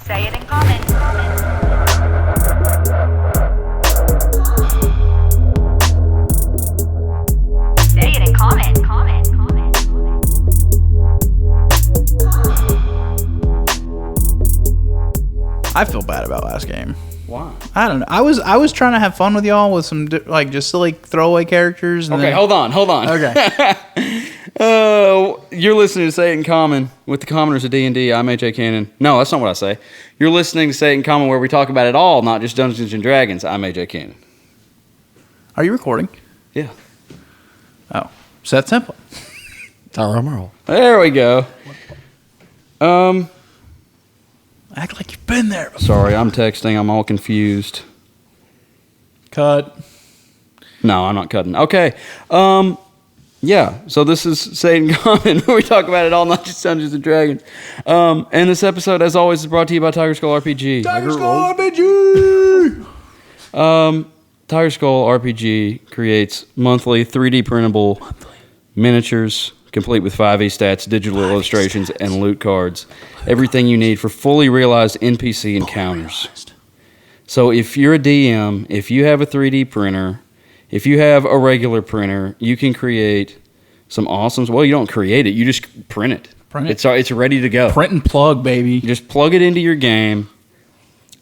Say it in common. Say it in common. I feel bad about last game. Why? I don't know. I was trying to have fun with y'all with some like just silly throwaway characters. And Okay, hold on. Okay. You're listening to Say It in Common with the commoners of D&D. I'm AJ Cannon. No, that's not what I say. You're listening to Say It in Common where we talk about it all, not just Dungeons and Dragons. I'm AJ Cannon. Are you recording? Yeah. Oh, Seth Temple. Tyrel. There we go. Act like you've been there. Sorry, I'm texting. I'm all confused. Cut. No, I'm not cutting. Okay. Yeah, so this is Say It in Common where we talk about it all, not just Dungeons and Dragons. And this episode, as always, is brought to you by Tiger Skull RPG. Tiger Skull RPG! Tiger Skull RPG creates monthly 3D printable miniatures, complete with 5e stats, digital illustrations, and loot cards. Everything you need for fully realized NPC encounters. So if you're a DM, if you have a 3D printer, if you have a regular printer, you can create some awesome... Well, you don't create it. You just print it. It's ready to go. Print and plug, baby. You just plug it into your game.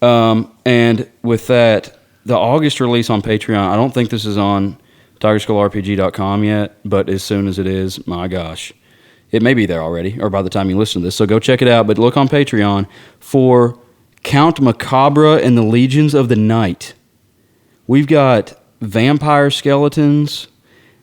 And with that, the August release on Patreon, I don't think this is on TigerSkullRPG.com yet, but as soon as it is, my gosh. It may be there already, or by the time you listen to this. So go check it out. But look on Patreon for Count Macabre and the Legions of the Night. We've got vampire skeletons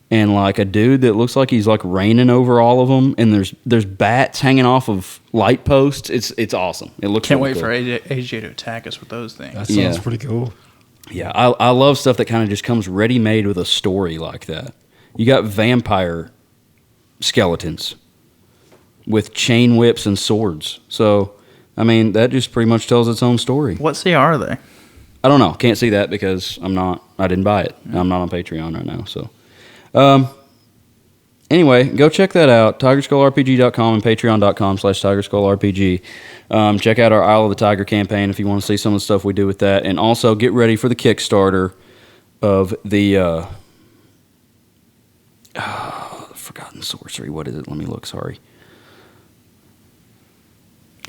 and like a dude that looks like he's like reigning over all of them, and there's bats hanging off of light posts. It's awesome. It looks Can't really wait cool. for AJ to attack us with those things. That sounds pretty cool. Yeah, I love stuff that kind of just comes ready-made with a story like that. You got vampire skeletons with chain whips and swords. So, I mean, that just pretty much tells its own story. What CR are they? I don't know. Can't see that because I didn't buy it. I'm not on Patreon right now. So, anyway, go check that out. TigerSkullRPG.com and Patreon.com/TigerSkullRPG. Check out our Isle of the Tiger campaign if you want to see some of the stuff we do with that. And also get ready for the Kickstarter of the Forgotten Sorcery. What is it? Let me look. Sorry.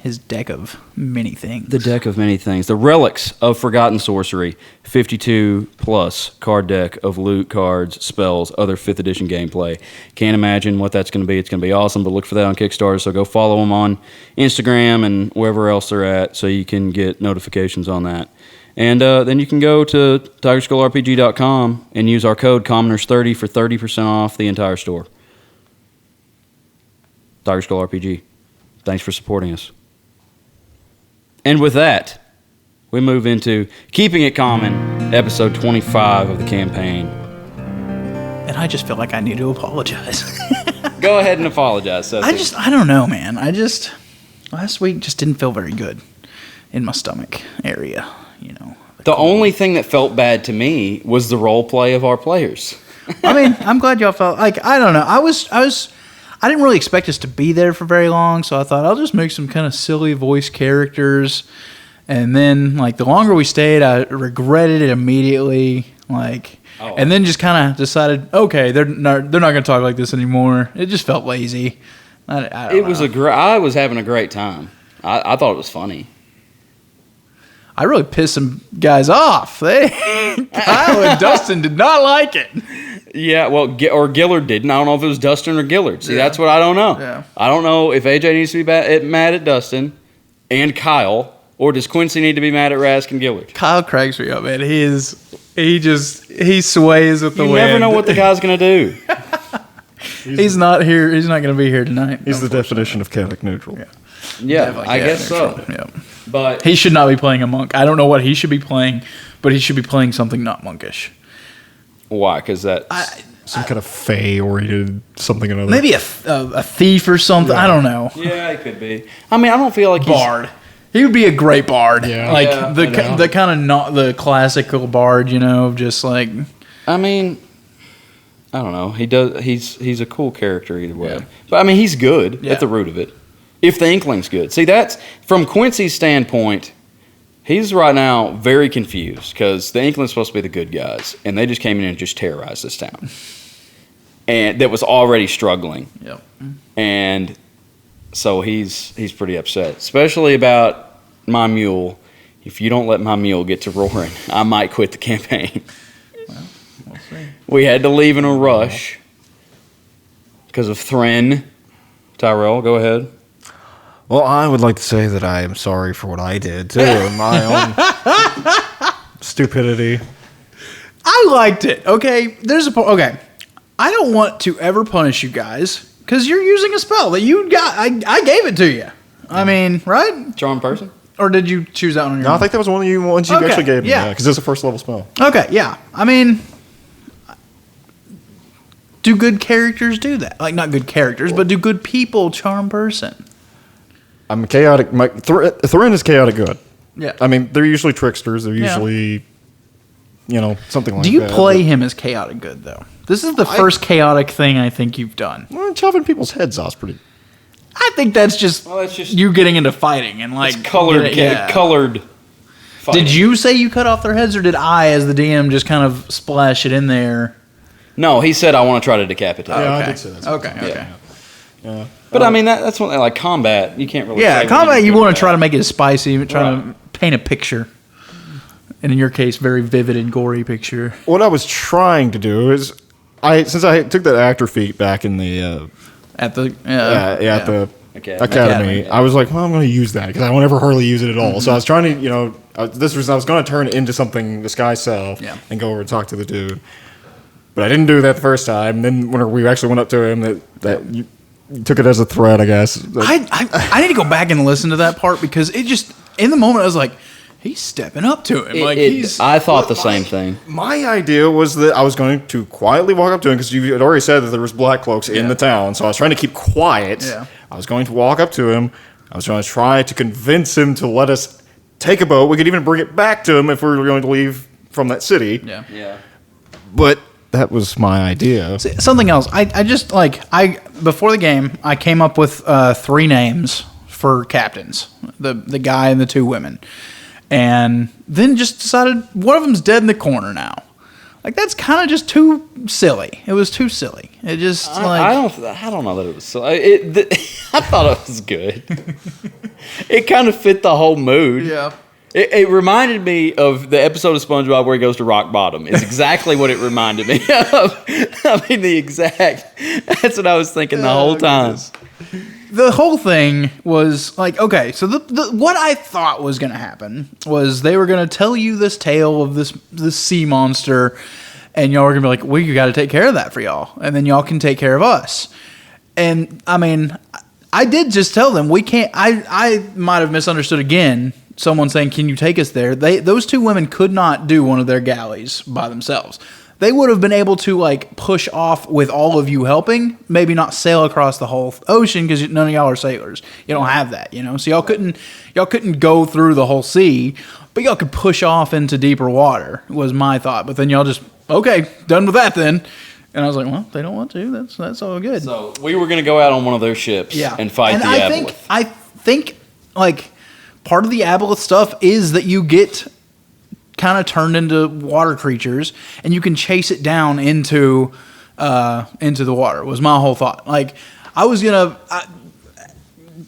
His deck of many things. The deck of many things. The Relics of Forgotten Sorcery. 52-plus card deck of loot, cards, spells, other 5th edition gameplay. Can't imagine what that's going to be. It's going to be awesome, but look for that on Kickstarter. So go follow them on Instagram and wherever else they're at so you can get notifications on that. And then you can go to TigerSkullRPG.com and use our code Commoners30 for 30% off the entire store. Tiger Skull RPG. Thanks for supporting us. And with that, we move into Keeping It Common, episode 25 of the campaign. And I just feel like I need to apologize. Go ahead and apologize, Seth. I don't know, man. Last week just didn't feel very good in my stomach area, you know. The only thing that felt bad to me was the role play of our players. I mean, I'm glad y'all felt like, I don't know. I didn't really expect us to be there for very long, so I thought I'll just make some kind of silly voice characters. And then, like, the longer we stayed, I regretted it immediately. And then just kind of decided, okay, they're not going to talk like this anymore. It just felt lazy. I don't know. I was having a great time. I thought it was funny. I really pissed some guys off. Kyle and Dustin did not like it. Yeah, well, or Gillard didn't. I don't know if it was Dustin or Gillard. See, that's what I don't know. Yeah. I don't know if AJ needs to be mad at Dustin and Kyle, or does Quincy need to be mad at Rask and Gillard? Kyle cracks me up, man. He sways with the wind. You never know what the guy's going to do. He's not here. He's not going to be here tonight. He's the definition of chaotic neutral. Yeah, I guess so. Yeah. But he should not be playing a monk. I don't know what he should be playing, but he should be playing something not monkish. Why? Because some kind of fey-oriented something or another. Maybe a thief or something. Yeah. I don't know. Yeah, it could be. I mean, I don't feel like Bard. He would be a great bard. Yeah. Like Yeah, the kind of not the classical bard, you know, just like. I mean, I don't know. He does. He's a cool character either way. Yeah. But I mean, he's good Yeah. at the root of it. If the Inkling's good. See, that's from Quincy's standpoint. He's right now very confused because the Inkling's supposed to be the good guys, and they just came in and just terrorized this town, and that was already struggling. Yep. And so he's pretty upset, especially about my mule. If you don't let my mule get to roaring, I might quit the campaign. Well, we'll see. We had to leave in a rush because of Thren. Tyrel, go ahead. Well, I would like to say that I am sorry for what I did, too. My own stupidity. I liked it. Okay, there's a okay. I don't want to ever punish you guys because you're using a spell that you got. I gave it to you. I mean, right? Charm person? Or did you choose that one on your No, own? I think that was one of the ones you Okay, actually gave me. yeah. Because it's a first level spell. Okay, yeah. I mean, do good characters do that? Like, not good characters, but do good people charm person? I'm chaotic. Thren is chaotic good. Yeah. I mean, they're usually tricksters. They're usually, something like that. Do you play him as chaotic good, though? This is the first chaotic thing I think you've done. Well, chopping people's heads off is pretty. I think that's just, you getting into fighting and like It's colored. Colored. Fighting. Did you say you cut off their heads, or did I, as the DM, just kind of splash it in there? No, he said I want to try to decapitate. Yeah, okay. I did say that. Okay. Yeah. But I mean, that's one like combat. You can't really. Yeah, say combat, what you do want with to try that. to make it spicy, try to paint a picture. And in your case, very vivid and gory picture. What I was trying to do is, since I took that actor feat back in the At the at the Academy. academy, I was like, well, I'm going to use that because I won't ever hardly use it at all. So I was trying to, this was I was going to turn it into something disguise self and go over and talk to the dude. But I didn't do that the first time. Then when we actually went up to him, that you took it as a threat, I guess. I need to go back and listen to that part because it just, in the moment, I was like, he's stepping up to him. I thought the same thing. My idea was that I was going to quietly walk up to him because you had already said that there was black cloaks in the town. So I was trying to keep quiet. Yeah. I was going to walk up to him. I was going to try to convince him to let us take a boat. We could even bring it back to him if we were going to leave from that city. Yeah. But that was my idea. Something else. I just, before the game, I came up with 3 names for captains. The guy and the 2 women. And then just decided one of them's dead in the corner now. Like, that's kind of just too silly. It was too silly. It just, I don't know that it was so. I thought it was good. It kind of fit the whole mood. Yeah. It reminded me of the episode of SpongeBob where he goes to rock bottom. It's exactly what it reminded me of. I mean, that's what I was thinking the whole time. The whole thing was like, okay, so the what I thought was going to happen was they were going to tell you this tale of this sea monster, and y'all were going to be like, well, you got to take care of that for y'all, and then y'all can take care of us. And I mean, I did just tell them we can't. I might have misunderstood again. Someone saying, "Can you take us there?" Those 2 women could not do one of their galleys by themselves. They would have been able to push off with all of you helping, maybe not sail across the whole ocean because none of y'all are sailors. You don't have that, So y'all couldn't go through the whole sea, but y'all could push off into deeper water. Was my thought. But then y'all just done with that then. And I was like, well, they don't want to. That's all good. So we were going to go out on one of their ships and fight the Aboleth. I think part of the Aboleth stuff is that you get kind of turned into water creatures, and you can chase it down into the water. Was my whole thought. I was gonna.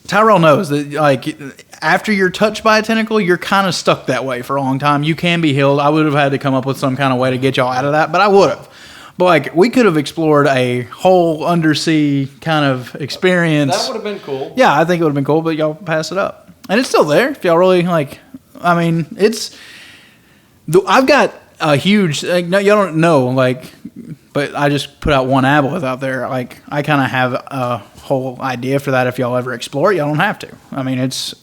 Tyrel knows that after you're touched by a tentacle, you're kind of stuck that way for a long time. You can be healed. I would have had to come up with some kind of way to get y'all out of that, but I would have. But we could have explored a whole undersea kind of experience. That would have been cool. Yeah, I think it would have been cool, but y'all pass it up, and it's still there if y'all really I mean, it's. I've got a huge. No, y'all don't know. But I just put out one Aboleth out there. I kind of have a whole idea for that. If y'all ever explore it, y'all don't have to. I mean, it's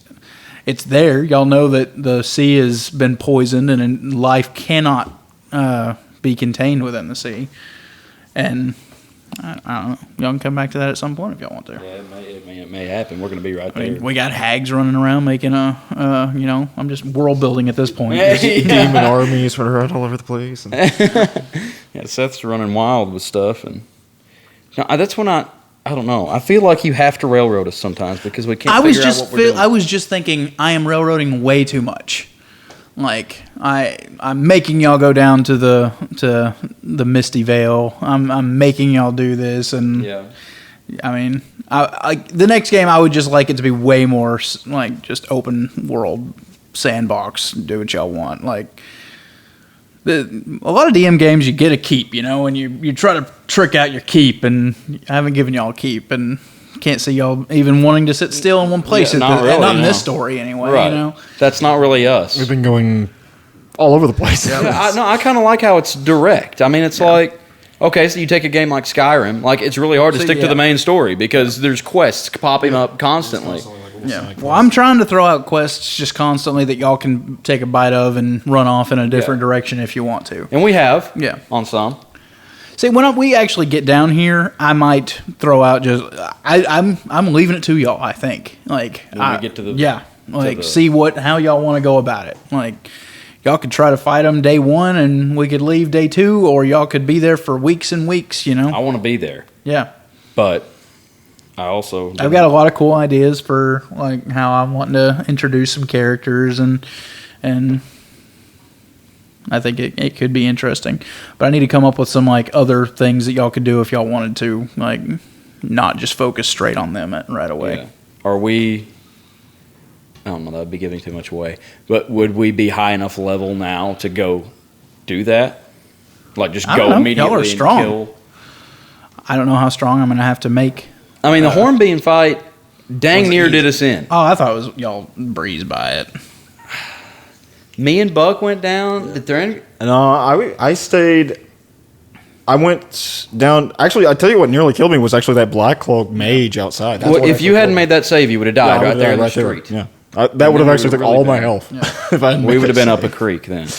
there. Y'all know that the sea has been poisoned and life cannot be contained within the sea. And I don't know. Y'all can come back to that at some point if y'all want to. Yeah, it may happen. We're going to be right there. I mean, we got hags running around making I'm just world building at this point. Demon armies right all over the place. Yeah, Seth's running wild with stuff, and that's when I don't know. I feel like you have to railroad us sometimes because we can't figure out what we're doing. I was just thinking I am railroading way too much. Like I'm making y'all go down to the Misty Vale. I'm making y'all do this, and Yeah. I mean, the next game I would just like it to be way more like just open world sandbox. Do what y'all want. Like a lot of DM games, you get a keep, and you try to trick out your keep, and I haven't given y'all a keep, and can't see y'all even wanting to sit still in one place. Yeah, not in this story anyway. Right. That's not really us. We've been going all over the place. Yeah, I kind of like how it's direct. I mean, it's like, okay, so you take a game like Skyrim, like it's really hard to stick to the main story because there's quests popping up constantly. Yeah. Well, I'm trying to throw out quests just constantly that y'all can take a bite of and run off in a different direction if you want to. And we have, on some. See, when we actually get down here, I might throw out just I'm leaving it to y'all. I think like when we get to the see how y'all want to go about it. Like y'all could try to fight them day one, and we could leave day two, or y'all could be there for weeks and weeks. I want to be there. Yeah, but I've got a lot of cool ideas for like how I'm wanting to introduce some characters and I think it could be interesting, but I need to come up with some like other things that y'all could do if y'all wanted to, like not just focus straight on them right away. Yeah. Are we? I don't know. That'd be giving too much away. But would we be high enough level now to go do that? Like just go immediately y'all are strong. And kill? I don't know how strong I'm going to have to make. I mean, the Hornbeam fight dang near did us in. Oh, I thought it was y'all breezed by it. Me and Buck went down. Did there any? No, I stayed. I went down. Actually, I tell you what nearly killed me was actually that Black Cloak mage outside. That's Well, if you hadn't made that save, you would have died right there in the street. Yeah, that would have actually took all my health. If I hadn't we made would have that been up save. a creek then.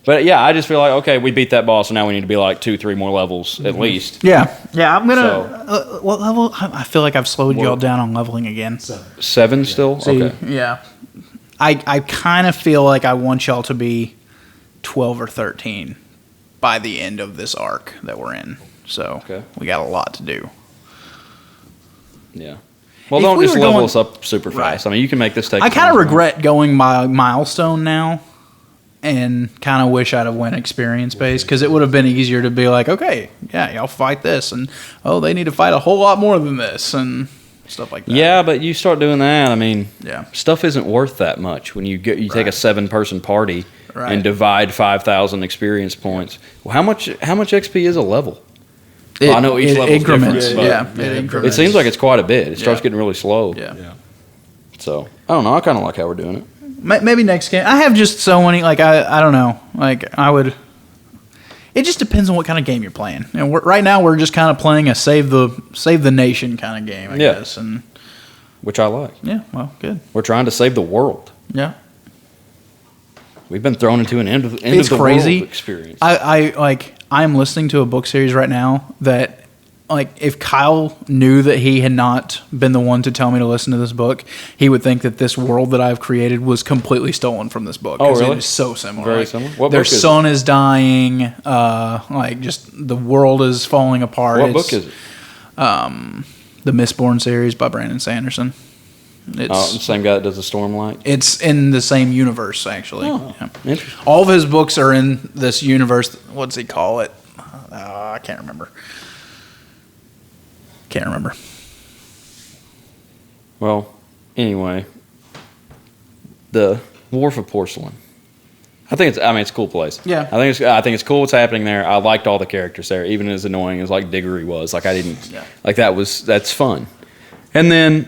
But yeah, I just feel like, okay, we beat that boss, so now we need to be like 2-3 more levels at least. Yeah, I'm gonna. What level? I feel like I've slowed y'all down on leveling again. 7 still? See, okay. Yeah, I kind of feel like I want y'all to be 12 or 13 by the end of this arc that we're in. So we got a lot to do. Yeah. Well, don't just level us up super fast. I mean, you can make this take. I kind of regret going my milestone now, and kind of wish I'd have went experience based because it would have been easier to be like, okay, yeah, y'all fight this, and they need to fight a whole lot more than this, and stuff like that. Yeah, but you start doing that, I mean, yeah, stuff isn't worth that much when you take a 7-person party and divide 5,000 experience points. Well, how much XP is a level? I know each level increments. Different, but it increments. It seems like it's quite a bit. It starts getting really slow. Yeah. So I don't know. I kind of like how we're doing it. Maybe next game. I have just so many. Like I don't know. Like I would. It just depends on what kind of game you're playing. And right now we're just kind of playing a save the nation kind of game. I guess. And which I like. Yeah. Well, good. We're trying to save the world. Yeah. We've been thrown into an end of the crazy. world experience. I'm listening to a book series right now that, like, if Kyle knew that he had not been the one to tell me to listen to this book, he would think that this world that I've created was completely stolen from this book. Oh, really? It is so similar. Very similar. What their book is son is dying. Just the world is falling apart. What book is it? The Mistborn series by Brandon Sanderson. It's the same guy that does the Stormlight? It's in the same universe, actually. Oh, interesting. All of his books are in this universe. What's he call it? I can't remember. Well, anyway, the Wharf of Porcelain. it's a cool place. Yeah. I think it's cool what's happening there. I liked all the characters there, even as annoying as like Diggory was. Like that's fun. And then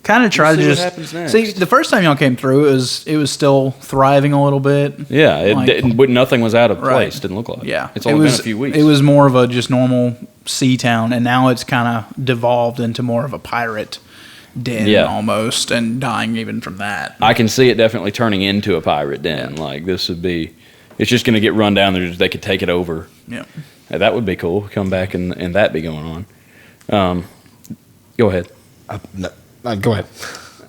kind of tried to what just happens next. see the first time y'all came through, it was still thriving a little bit. Yeah, but nothing was out of place. Right. Didn't look like. Yeah, it's only been a few weeks. It was more of a just normal sea town, and now it's kind of devolved into more of a pirate den almost, and dying even from that. I can see it definitely turning into a pirate den. Like this would be, it's just going to get run down there. They could take it over. Yeah, that would be cool. Come back and that be going on. Go ahead. Go ahead.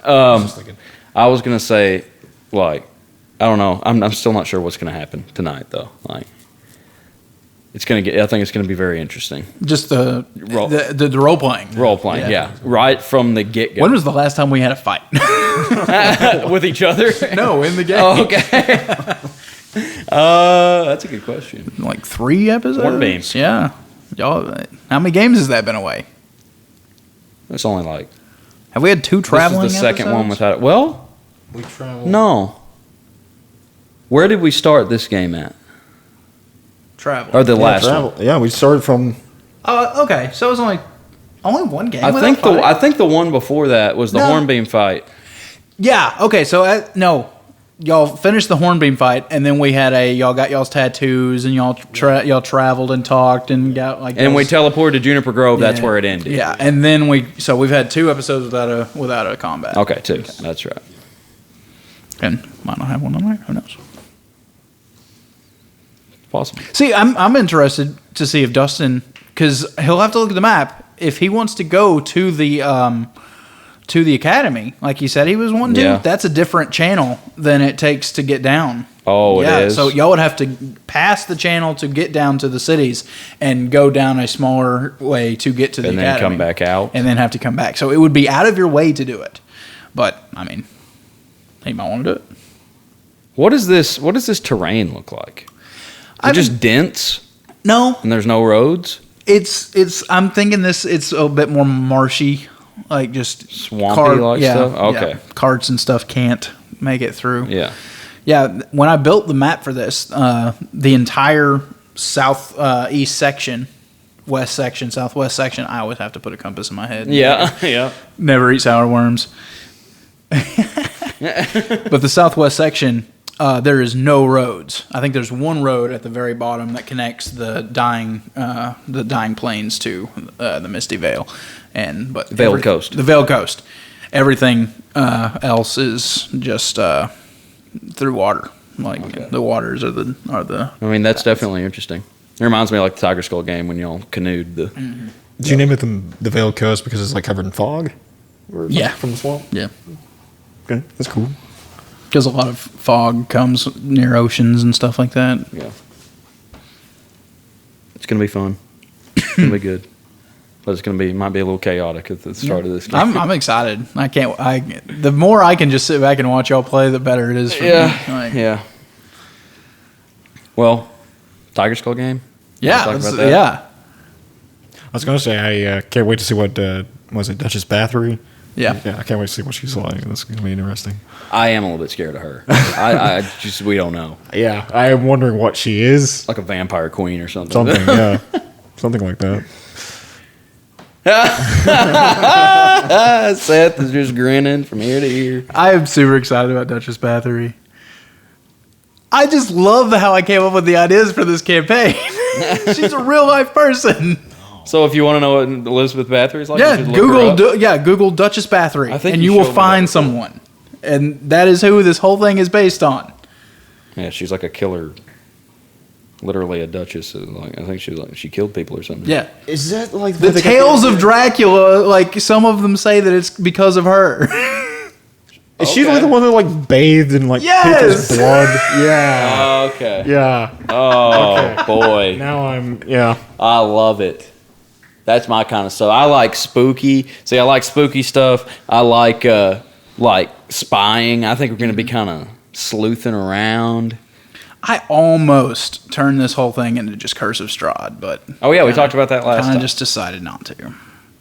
I was gonna say, like, I don't know. I'm still not sure what's gonna happen tonight, though. Like, I think it's gonna be very interesting. Just the role playing. Role playing, yeah. Right from the get go. When was the last time we had a fight? With each other? No, in the game. Oh, okay. That's a good question. Like 3 episodes. Hornbeams. Yeah. Y'all, how many games has that been away? It's only like Have we had 2 traveling? This is the second one without it. Well, We travel. no. Where did we start this game at? travel. Or the last one? Yeah, we started from. Oh, okay. So it was only one game. I without fight? think the one before that was the No. Hornbeam fight. Yeah. Okay. So no, y'all finished the Hornbeam fight, and then we had y'all got y'all's tattoos, and y'all traveled and talked and got like. And we y'all's- teleported to Juniper Grove. That's where it ended. Yeah, and then we've had 2 episodes without a combat. Okay, 2. That's right. And might not have one tonight. Who knows? Possible. See, I'm interested to see if Dustin, because he'll have to look at the map if he wants to go to the academy, like he said he was wanting to. Yeah. That's a different channel than it takes to get down. Oh, it is? So y'all would have to pass the channel to get down to the cities and go down a smaller way to get to the And academy. then come back out. And then have to come back. So it would be out of your way to do it. But I mean, he might want to do it. What does this terrain look like? Is it just dense No, and there's no roads? it's. I'm thinking it's a bit more marshy, like just Swampy stuff? Okay. Yeah, carts and stuff can't make it through. Yeah. Yeah, when I built the map for this, the entire southeast section, west section, southwest section, I always have to put a compass in my head. Yeah. Yeah. Never eat sour worms. But the southwest section, there is no roads. I think there's one road at the very bottom that connects the dying plains to the Misty Vale, but Veiled Coast. The Veiled Coast. Everything else is just through water. Like the waters are the. I mean, that's definitely interesting. It reminds me of like the Tiger Skull game when y'all canoed. Did you name it the Veiled Coast because it's like covered in fog? Or Yeah. From the swamp? Yeah. Okay, that's cool. Because a lot of fog comes near oceans and stuff like that. Yeah. It's going to be fun. It's going to be good. But might be a little chaotic at the start of this game. I'm excited. The more I can just sit back and watch y'all play, the better it is for me. Like, Yeah. Well, Tiger Skull game? Yeah. Talk about that's- that? Yeah. I was going to say, I can't wait to see what, was it Duchess Bathory? Yeah. Yeah, I can't wait to see what she's like. That's going to be interesting. I am a little bit scared of her. We don't know. Yeah, I am wondering what she is. Like a vampire queen or something. Something, yeah. Something like that. Seth is just grinning from ear to ear. I am super excited about Duchess Bathory. I just love how I came up with the ideas for this campaign. She's a real life person. So if you want to know what Elizabeth Bathory is like, Yeah, you should look her up. Google Duchess Bathory, I think and you you will showed me find that before. someone. And that is who this whole thing is based on. Yeah, she's like a killer. Literally a duchess. I think she killed people or something. Yeah. Is that like The tales of Dracula, like some of them say that it's because of her. Is she like the one that like bathed in like Yes! people's blood? Yeah. Oh, okay. Yeah. Oh boy, Now I'm I love it. That's my kind of stuff. I like spooky. See, I like spooky stuff. I like spying. I think we're going to be kind of sleuthing around. I almost turned this whole thing into just Curse of Strahd, but Oh yeah, we talked about that last kind time. of just decided not to.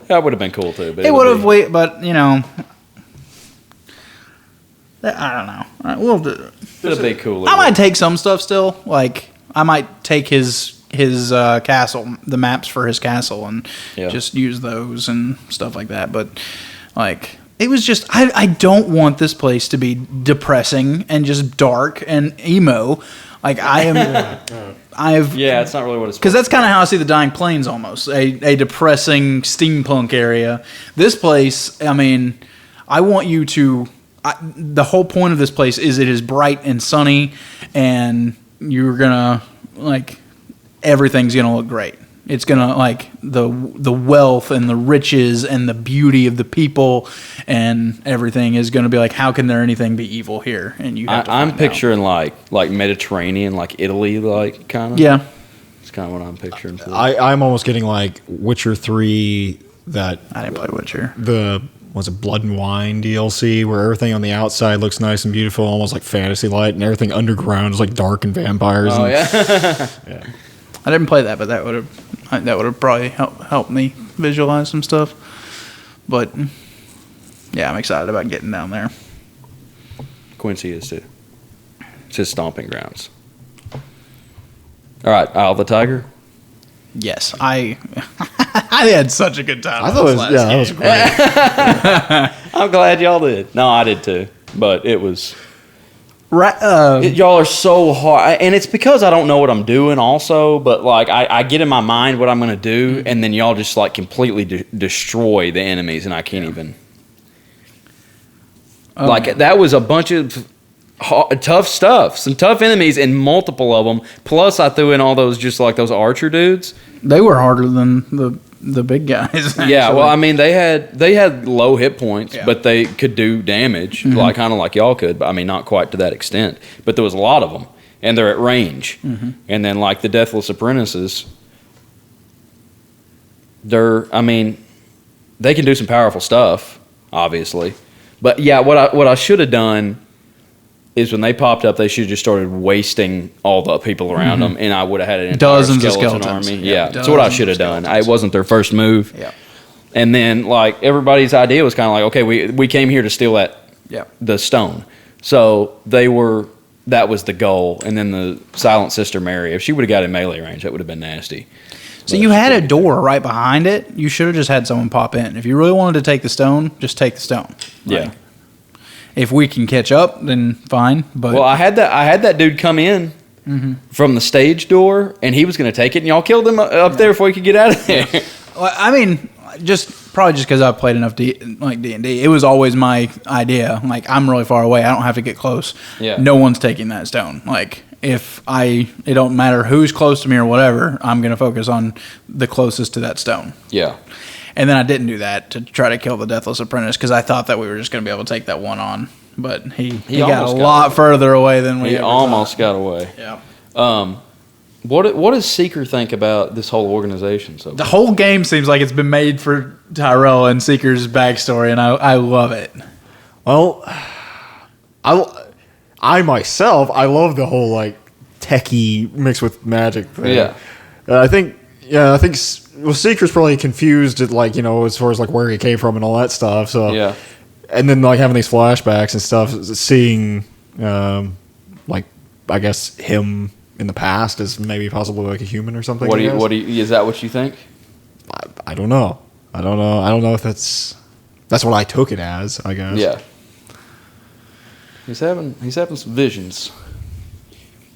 That would have been cool too. But It would have, but you know, I don't know. All right, we'll do it. It'd be cool. I might take some stuff still. Like I might take his castle, the maps for his castle, and just use those and stuff like that. But like it was just I don't want this place to be depressing and just dark and emo. Like I am. it's not really what it's because that's kind of how I see the Dying Plains almost a depressing steampunk area. This place, I mean, I want you to. The whole point of this place is it is bright and sunny, and you're gonna like everything's gonna look great. It's gonna like the wealth and the riches and the beauty of the people and everything is gonna be like, how can there anything be evil here? And you have to I'm find picturing like Mediterranean, like Italy, like kind of. Yeah. It's kind of what I'm picturing. I'm almost getting like Witcher 3, that I didn't play Witcher. Was it Blood and Wine DLC, where everything on the outside looks nice and beautiful, almost like fantasy light, and everything underground is like dark and vampires. Oh, and, yeah. I didn't play that, but that would have probably helped me visualize some stuff. But yeah, I'm excited about getting down there. Quincy is too. It's his stomping grounds. All right, Isle of the Tiger. Yes, I had such a good time. I thought that was great. I'm glad y'all did. No, I did too. But it was. Right, Y'all are so hard, and it's because I don't know what I'm doing. Also, but like I get in my mind what I'm going to do, and then y'all just like completely destroy the enemies, and I can't even. Like that was a bunch of tough stuff, some tough enemies, and multiple of them. Plus, I threw in all those just like those archer dudes. they were harder than the big guys. Yeah, well, I mean, they had low hit points, Yeah. but they could do damage, like kind of like y'all could. But I mean, not quite to that extent. But there was a lot of them, and they're at range. And then like the Deathless Apprentices, I mean, they can do some powerful stuff, obviously. But yeah, what I should have done is when they popped up, they should have just started wasting all the people around them, and I would have had an entire Dozens of skeleton skeletons. army. Yeah, Yeah, that's what I should have done. It wasn't their first move. Yeah. And then like everybody's idea was kind of like, okay, we came here to steal the stone. So that was the goal. And then the Silent Sister Mary, if she would have got in melee range, that would have been nasty. So But you she had a couldn't. door right behind it. You should have just had someone pop in. If you really wanted to take the stone, just take the stone. Yeah. Like, if we can catch up, then fine. But Well, I had that dude come in from the stage door, and he was going to take it, and y'all killed him up there before he could get out of there. well, I mean, probably just because I've played enough D&D, it was always my idea. Like, I'm really far away. I don't have to get close. Yeah. No one's taking that stone. Like, it don't matter who's close to me or whatever, I'm going to focus on the closest to that stone. Yeah. And then I didn't do that to try to kill the Deathless Apprentice because I thought that we were just going to be able to take that one on. But he got a almost got lot further away than we He ever almost thought. got away. Yeah. What does Seeker think about this whole organization? So The whole game seems like it's been made for Tyrel and Seeker's backstory, and I love it. Well, I myself, I love the whole like techie mixed with magic thing. Yeah. I think Seeker's probably confused at like, as far as like where he came from and all that stuff. So Yeah. and then like having these flashbacks and stuff, seeing like I guess him in the past as maybe possibly like a human or something. Is that what you think? I don't know. I don't know if that's what I took it as, I guess. Yeah. He's having some visions.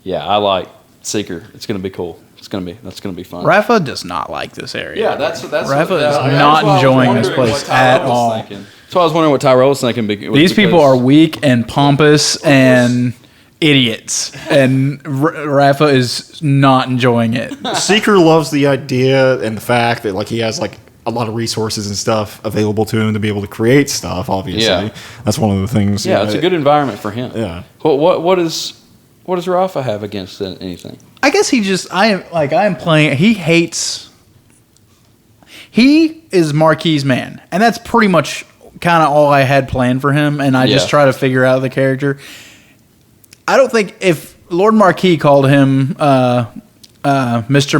Yeah, I like Seeker. It's gonna be cool. That's gonna be fun. Rafa does not like this area. Yeah, that's Rafa is that's not why I was enjoying this wondering place what Tyrell at was all. thinking. That's why I was wondering what Tyrell was thinking. These people are weak and pompous and idiots, and Rafa is not enjoying it. Seeker loves the idea and the fact that like he has like a lot of resources and stuff available to him to be able to create stuff. Obviously, Yeah. that's one of the things. Yeah, it's a good environment for him. Yeah. What does Rafa have against anything? I guess I am playing. He is Marquis' man, and that's pretty much kind of all I had planned for him. And I just try to figure out the character. I don't think if Lord Marquis called him Mr.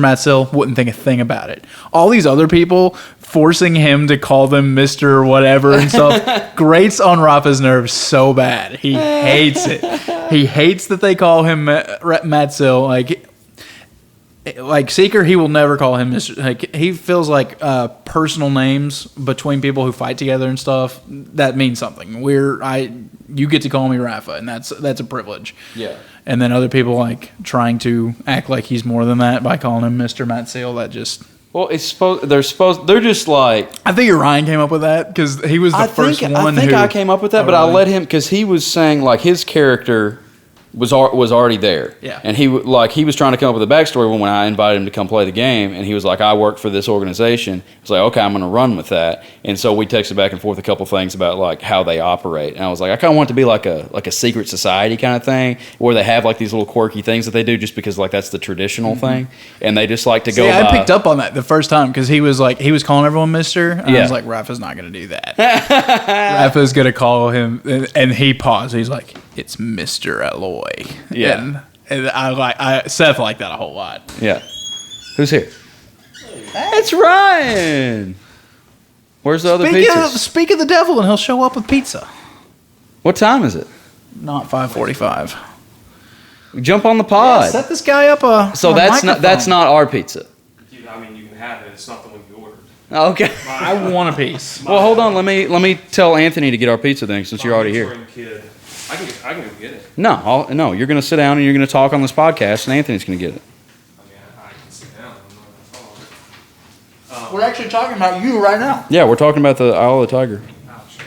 Matsil, wouldn't think a thing about it. All these other people forcing him to call them Mr. whatever and stuff grates on Rafa's nerves so bad. He hates it. He hates that they call him Matsil. Like Seeker, he will never call him Mr. Like, he feels like personal names between people who fight together and stuff, that means something. You get to call me Rafa, and that's a privilege. Yeah. And then other people like trying to act like he's more than that by calling him Mr. Matt Seal. That just Well, they're just like. I think Ryan came up with that because he was the first one. I think I came up with that, but I let him because he was saying like his character was already there. Yeah. And he was trying to come up with a backstory when I invited him to come play the game, and he was like, I work for this organization. I was like, okay, I'm going to run with that. And so we texted back and forth a couple things about like how they operate. And I was like, I kind of want it to be like a secret society kind of thing where they have like these little quirky things that they do just because like that's the traditional thing. And they just like to go by. I picked up on that the first time because he was calling everyone Mister. And I was like, Rafa's not going to do that. Rafa's going to call him, and he paused. He's like, it's Mr. Alloy. Yeah. And Seth liked that a whole lot. Yeah. Who's here? It's Ryan. Where's the other pizzas? Speak of the devil, and he'll show up with pizza. What time is it? Not 5:45. Jump on the pod. Set this guy up So that's not our pizza. You can have it. It's not the one you ordered. Okay. I want a piece. Well, hold on. Let me tell Anthony to get our pizza thing since you're already here. Kid. I can go get it. No, you're going to sit down and you're going to talk on this podcast, and Anthony's going to get it. I mean, I can sit down. I'm not going to talk. We're actually talking about you right now. Yeah, we're talking about the Isle of the Tiger. Ouch.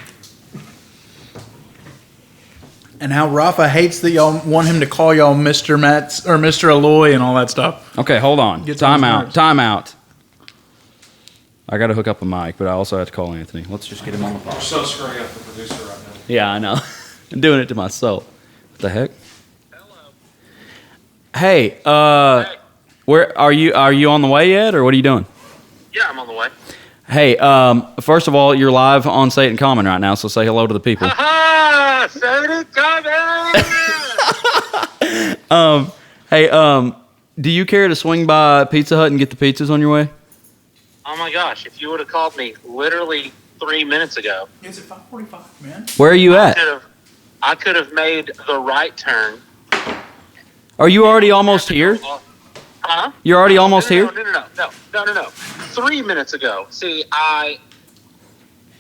And how Rafa hates that y'all want him to call y'all Mr. Mats or Mr. Alloy and all that stuff. Okay, hold on. Gets on his nerves. Time out. I got to hook up a mic, but I also have to call Anthony. Let's just get him on the phone. You're so screwing up the producer right now. Yeah, I know. I'm doing it to myself. What the heck? Hello. Hey, where are you? Are you on the way yet, or what are you doing? Yeah, I'm on the way. Hey, first of all, you're live on Say It in Common right now, so say hello to the people. Ha! Say it coming! Hey, do you care to swing by Pizza Hut and get the pizzas on your way? Oh my gosh, if you would have called me literally 3 minutes ago, Is it 5:45, man? Where are you at? I could have made the right turn. Are you already almost here? Huh? You're already almost here? No. 3 minutes ago. See, I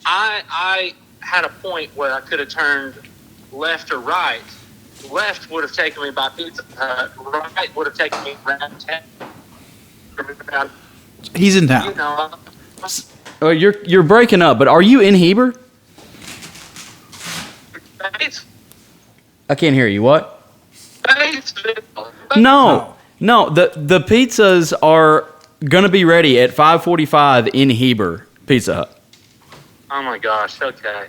had a point where I could have turned left or right. Left would have taken me by Pizza Hut. Right would have taken me around 10. He's in You town. know, Oh, you're breaking up, but are you in Heber? I can't hear you. What? No. The pizzas are gonna be ready at 5:45 in Heber Pizza Hut. Oh my gosh, okay.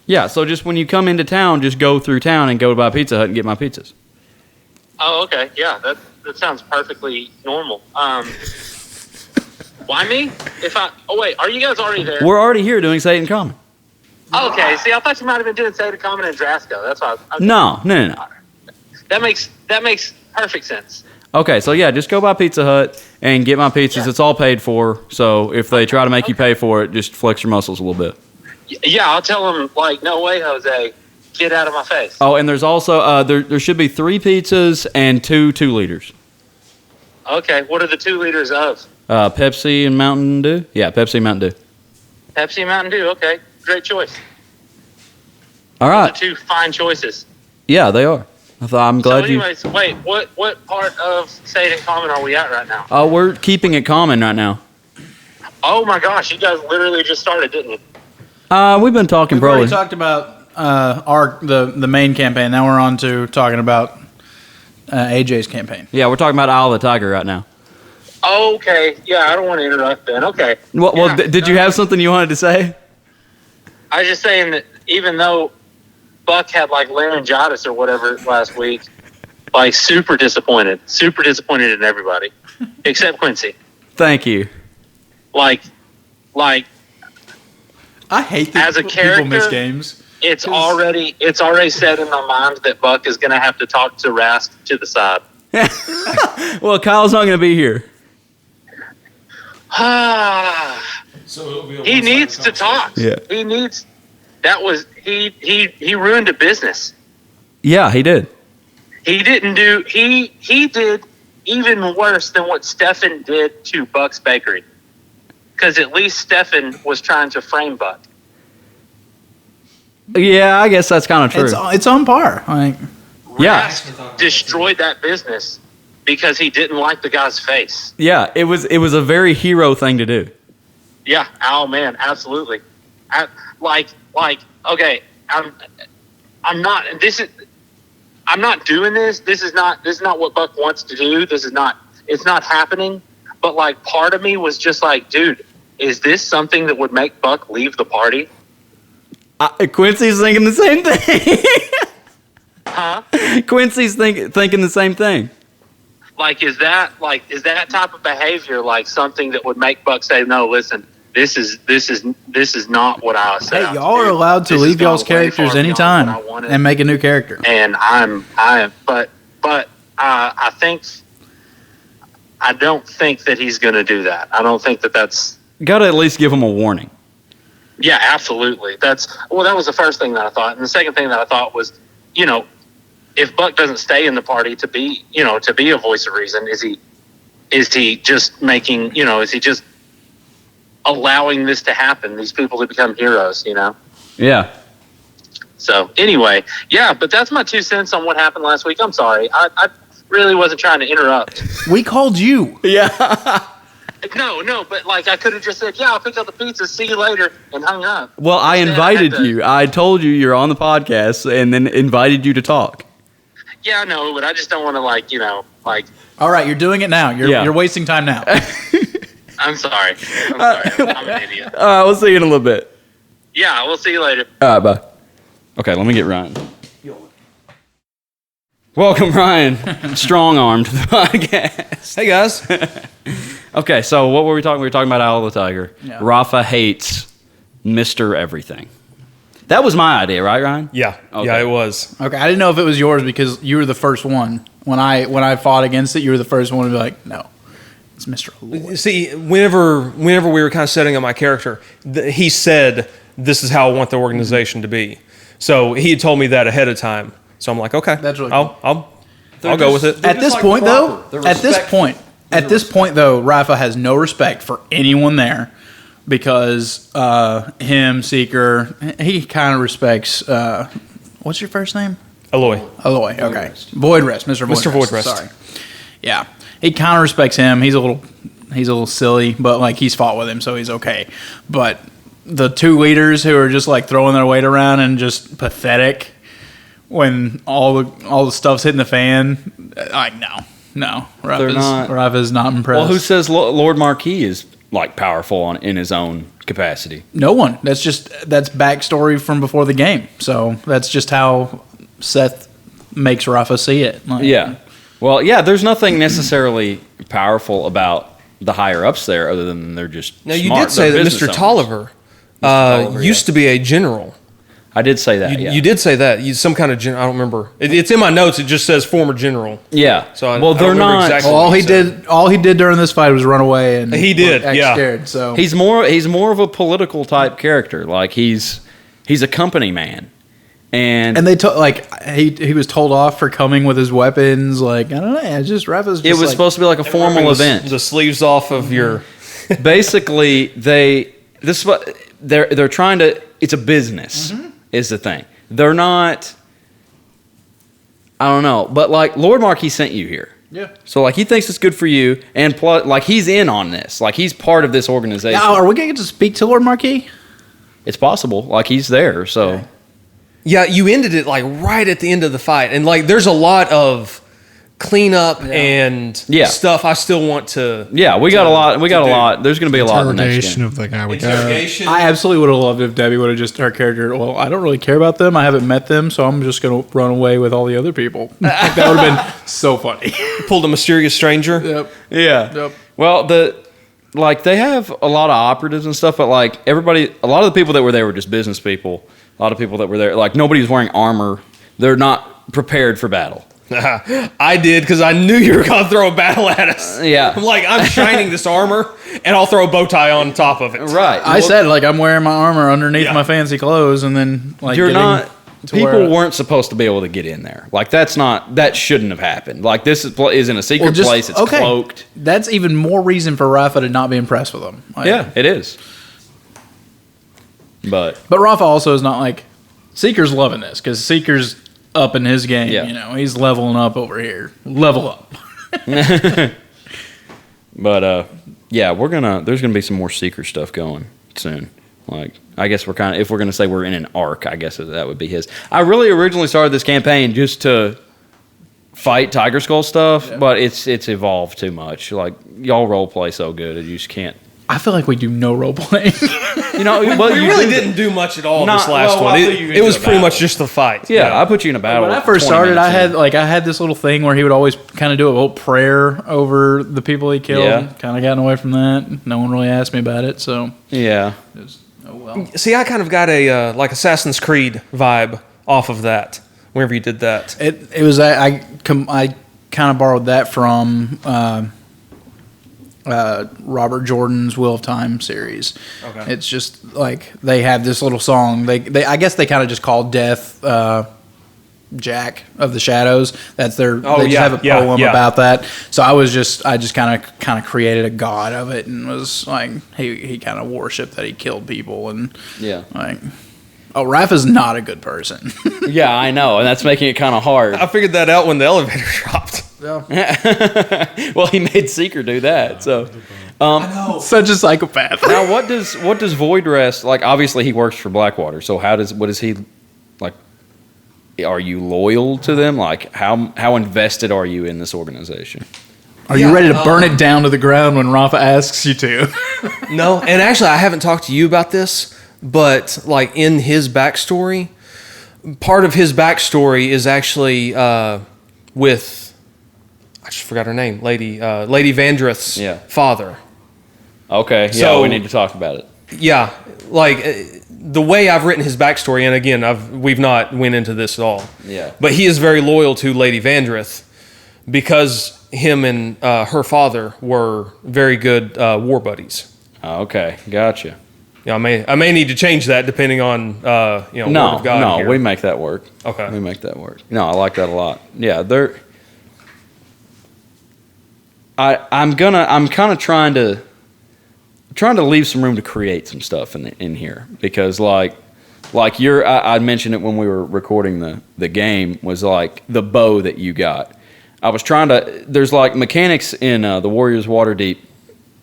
Yeah, so just when you come into town, just go through town and go by Pizza Hut and get my pizzas. Oh, okay. Yeah, that sounds perfectly normal. Why me? Oh wait, are you guys already there? We're already here doing Say It in Common. Okay, see, I thought you might have been doing State of Common in Drasco. That's why. Okay. No. That makes perfect sense. Okay, so yeah, just go by Pizza Hut and get my pizzas. Yeah. It's all paid for. So if they try to make you pay for it, just flex your muscles a little bit. Yeah, I'll tell them like, no way, Jose, get out of my face. Oh, and there's also there should be 3 pizzas and 2 2-liters. Okay, what are the 2 liters of? Pepsi and Mountain Dew. Yeah, Pepsi and Mountain Dew. Pepsi and Mountain Dew. Okay, great choice. All right. Those are 2 fine choices. Yeah, they are. I'm glad so anyways, wait, what part of State in Common are we at right now? Oh, we're keeping it common right now. Oh my gosh, you guys literally just started, didn't you? We've been talking We've probably. already talked about the main campaign. Now we're on to talking about AJ's campaign. Yeah, we're talking about Isle of the Tiger right now. Okay, yeah, I don't want to interrupt then. Okay. Well, Yeah, did you have something you wanted to say? I was just saying that even though Buck had like laryngitis or whatever last week, like super disappointed in everybody except Quincy. Thank you. Like I hate that As a people miss character- games. it's already set in my mind that Buck is going to have to talk to Rask to the side. Well, Kyle's not going to be here. So it'll be a He one-sided needs to talk. conversation. Yeah. He needs. That was he ruined a business. Yeah, he did. He didn't do. He did even worse than what Stefan did to Buck's Bakery. Because at least Stefan was trying to frame Buck. Yeah, I guess that's kind of true. It's on par. Like, Yeah. Rask destroyed that business because he didn't like the guy's face. Yeah, it was a very hero thing to do. Yeah. Oh man, absolutely. Okay. I'm not. This is. I'm not doing this. This is not what Buck wants to do. It's not happening. But like part of me was just like, dude, is this something that would make Buck leave the party? Quincy's thinking the same thing. Huh? Quincy's thinking the same thing. Like, is that type of behavior like something that would make Buck say, no, listen, this is not what I said. Hey, y'all are allowed to leave y'all's characters anytime and make a new character. And but I don't think that he's going to do that. I don't think that's. Got to at least give him a warning. Yeah, absolutely. That was the first thing that I thought, and the second thing that I thought was, if Buck doesn't stay in the party to be a voice of reason, is he just making, is he just allowing this to happen, these people to become heroes, Yeah. So anyway, yeah, but that's my 2 cents on what happened last week. I'm sorry. I really wasn't trying to interrupt. We called you. Yeah. No, but like I could have just said, yeah, I'll pick up the pizza, see you later, and hung up. Well, I invited you. I told you you're on the podcast and then invited you to talk. Yeah, I know, but I just don't want to All right, you're doing it now. You're wasting time now. I'm sorry. I'm an idiot. All right, we'll see you in a little bit. Yeah, we'll see you later. All right, bye. Okay, let me get Ryan. Welcome, Ryan. Strong-armed to the podcast. Hey, guys. Okay, so what were we talking? We were talking about Owl the Tiger. Yeah. Rafa hates Mr. Everything. That was my idea, right, Ryan? Yeah. Okay. Yeah, it was. Okay, I didn't know if it was yours because you were the first one. When I fought against it, you were the first one to be like, no, it's Mr. Alloy. See, whenever we were kind of setting up my character, he said, "This is how I want the organization to be." So he had told me that ahead of time. So I'm like, okay, That's really I'll go with it. At this point, though, at this point, though, Rafa has no respect for anyone there because him, Seeker, he kind of respects. What's your first name? Alloy. Okay. Voidrest, Mr. Voidrest. Mr. Voidrest. Sorry. Yeah, he kind of respects him. He's a little silly, but like he's fought with him, so he's okay. But the two leaders who are just like throwing their weight around and just pathetic when all the stuff's hitting the fan, like no, Rafa's not impressed. Well, who says Lord Marquis is like powerful in his own capacity? No one. That's backstory from before the game. So that's just how Seth makes Rafa see it. Like, Yeah. Well, yeah. There's nothing necessarily powerful about the higher ups there, other than they're just. Now you smart. did say They're that business Mr. owners. Tolliver used to be a general. I did say that. You did say that. Some kind of general. I don't remember. It's in my notes. It just says former general. Yeah. So I they're don't remember not. exactly All what he said. did during this fight was run away, and He did, act yeah. scared. So He's more of a political type character. Like he's a company man, and they he was told off for coming with his weapons. Like I don't know. It's just Rafa's. it was supposed to be like a formal event. The sleeves off of your. Basically, they're trying to. It's a business. Is the thing. They're not. I don't know, but like Lord Marquis sent you here. Yeah. So like he thinks it's good for you, and plus like he's in on this. Like he's part of this organization. Now, are we gonna get to speak to Lord Marquis? It's possible. Like he's there. So. Okay. Yeah, you ended it like right at the end of the fight, and like there's a lot of cleanup and stuff I still want to. Yeah, we got a lot. We got a lot. There's going to be a lot in the next Interrogation game. of the guy we got. Interrogation. I absolutely would have loved if Debbie would have just her character. Well, I don't really care about them. I haven't met them, so I'm just gonna run away with all the other people. Like, that would have been so funny. Pulled a mysterious stranger. Yep. Yeah. Yep. Well, they have a lot of operatives and stuff, but like a lot of the people that were there were just business people. A lot of people that were there, like nobody was wearing armor. They're not prepared for battle. I did because I knew you were gonna throw a battle at us. Yeah. I'm like, I'm shining this armor, and I'll throw a bow tie on top of it. Right. I said like I'm wearing my armor underneath Yeah. my fancy clothes, and then like You're getting not. to People where- weren't supposed to be able to get in there. Like that shouldn't have happened. Like this is in a secret Well, just- place. It's okay. cloaked. That's even more reason for Rafa to not be impressed with him. Like, Yeah, it is. But Rafa also is not like Seeker's loving this because Seeker's up in his game. Yeah. You know, he's leveling up over here. Level up. yeah, there's gonna be some more Seeker stuff going soon. Like I guess if we're gonna say we're in an arc, I guess that would be his. I really originally started this campaign just to fight Tiger Skull stuff, but it's evolved too much. Like y'all role play so good, you just can't. I feel like we do no role playing. You know, well, We you really didn't do much at all this last well, one. I thought you It was did a pretty battle. much just the fight. Yeah, I put you in a battle. When I first 20 started, minutes I had this little thing where he would always kind of do a little prayer over the people he killed. Yeah. Kind of gotten away from that. No one really asked me about it, so Yeah. it was, oh well. See, I kind of got a like Assassin's Creed vibe off of that. Whenever you did that, It was I kind of borrowed that from Robert Jordan's Wheel of Time series. Okay. It's just like they have this little song. They I guess they kind of just call Death Jack of the Shadows. That's their. Oh, they just yeah, have a yeah, poem yeah. about that. So I just kind of created a god of it and was like he kind of worshipped that he killed people and Yeah. like. Oh, Raph is not a good person. Yeah, I know, and that's making it kind of hard. I figured that out when the elevator dropped. Well, he made Seeker do that. So Such a psychopath. now, what does Void Rest like? Obviously, he works for Blackwater. So what is he like? Are you loyal to them? Like, how invested are you in this organization? Are you ready to burn it down to the ground when Rafa asks you to? No, and actually, I haven't talked to you about this, but like in his backstory, part of his backstory is actually with I just forgot her name, Lady Vandrith's father. Okay, yeah, So- we need to talk about it. Yeah, like the way I've written his backstory, and again, we've not went into this at all. Yeah. But he is very loyal to Lady Vandrith because him and her father were very good war buddies. Okay, gotcha. Yeah, I may need to change that depending on Word of God here. we make that work. Okay. We make that work. No, I like that a lot. Yeah, I'm kind of trying to leave some room to create some stuff in here because like I mentioned it when we were recording the game was like the bow that you got. I was trying to there's like mechanics in the Warriors Waterdeep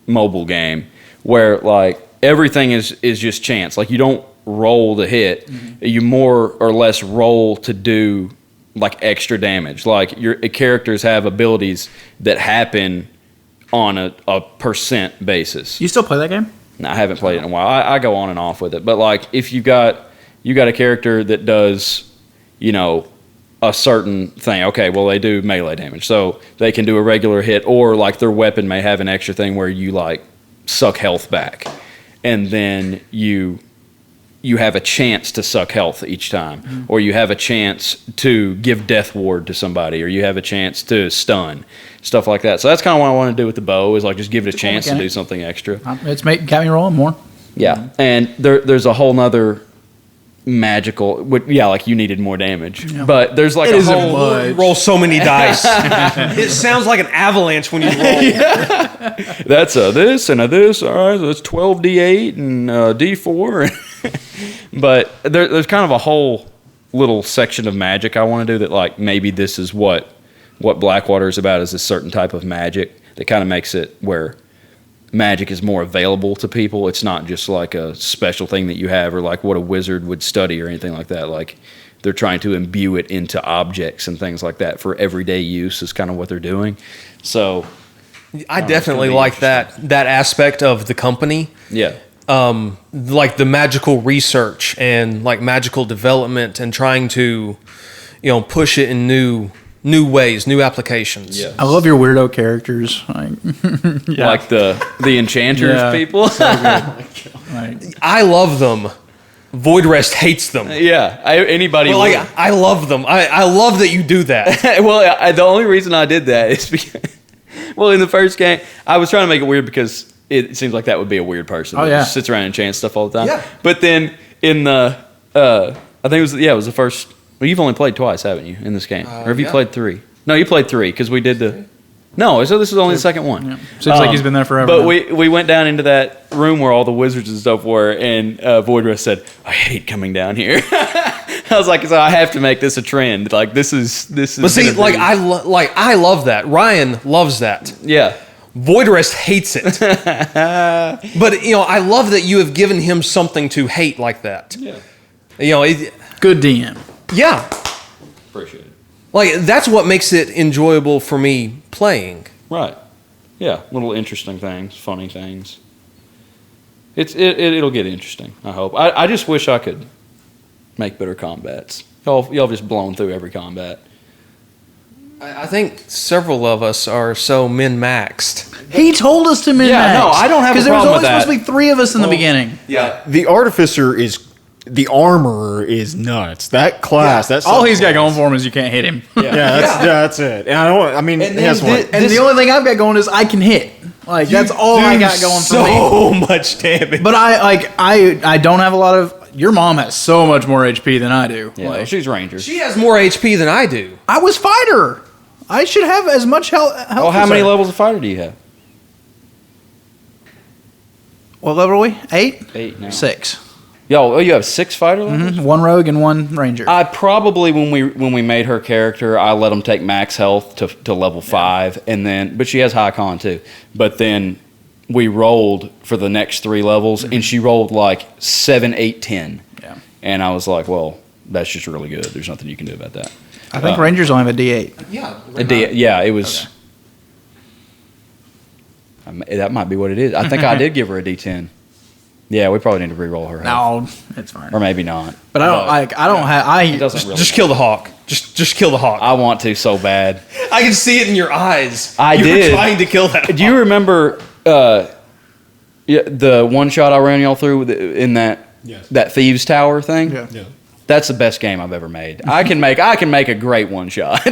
mobile game where like everything is just chance. Like you don't roll to hit, you more or less roll to do like extra damage. Like your characters have abilities that happen on a percent basis. You still play that game? No, I haven't played it in a while. I go on and off with it, but like if you got a character that does, a certain thing. Okay, well they do melee damage, so they can do a regular hit, or like their weapon may have an extra thing where you like suck health back, and then you have a chance to suck health each time, or you have a chance to give death ward to somebody, or you have a chance to stun, stuff like that. So that's kind of what I want to do with the bow is like just give it a chance to do something extra. It's got me rolling more. Yeah, and there's a whole nother magical. Like you needed more damage, but there's like a whole. Roll so many dice. It sounds like an avalanche when you roll. That's a this and a this. All right, so it's 12d8 and d4. But there's kind of a whole little section of magic I want to do that like maybe this is what Blackwater is about is a certain type of magic that kind of makes it where magic is more available to people. It's not just like a special thing that you have or like what a wizard would study or anything like that. Like they're trying to imbue it into objects and things like that for everyday use is kind of what they're doing. So I definitely like that aspect of the company. yeah. Like the magical research and like magical development and trying to, push it in new ways, new applications. Yeah. I love your weirdo characters. Like the enchanters people. I love them. Void Rest hates them. Yeah. Anybody But would. like, I love them. I love that you do that. Well, the only reason I did that is because, well, in the first game, I was trying to make it weird because it seems like that would be a weird person that just sits around and chants stuff all the time. Yeah. But then in the, I think it was the first. Well, you've only played twice, haven't you, in this game? Or have you played 3? No, you played 3 because we did the. No, so this is only the second one. Yeah. Seems like he's been there forever. But now. we went down into that room where all the wizards and stuff were, and Void Rest said, "I hate coming down here." I was like, "So I have to make this a trend. Like this is." But see, like I love that. Ryan loves that. yeah. Void Rest hates it. But I love that you have given him something to hate like that. Yeah. Good DM. Yeah. Appreciate it. Like, that's what makes it enjoyable for me playing. Right. Yeah, little interesting things, funny things. It'll get interesting, I hope. I just wish I could make better combats. Y'all just blown through every combat. I think several of us are so min-maxed. He told us to min-max. Yeah, no, I don't have a problem with Because there was only that. supposed to be 3 of us in the beginning. Yeah. The artificer the armorer is nuts. That class, that's All he's got going for him is you can't hit him. that's it. And I mean, And guess then what? And the only thing I've got going is I can hit. Like, that's all I got going for me. So much damage. But I don't have a lot of... Your mom has so much more HP than I do. Yeah, Like, she's Ranger. She has more HP than I do. I was fighter. I should have as much health. Oh, how many levels of fighter do you have? What level are we? 8? 8 now. 6. Yo, you have 6 fighter levels? 1 rogue and 1 ranger. I probably when we made her character, I let them take max health to level 5, and then but she has high con too. But then we rolled for the next 3 levels, and she rolled like 7, 8, 10. Yeah. And I was like, well, that's just really good. There's nothing you can do about that. I think rangers only have a D8. Yeah. Yeah, it was. That might be what it is. I think I did give her a D10. Yeah, we probably need to re-roll her health. No, it's fine. Or maybe not. But I don't like. I don't have. It doesn't really. Just kill the hawk. Just kill the hawk. I want to so bad. I can see it in your eyes. I you did. were trying to kill that. Do you remember the one shot I ran y'all through in that Thieves Tower thing? Yeah. That's the best game I've ever made. I can make a great one shot.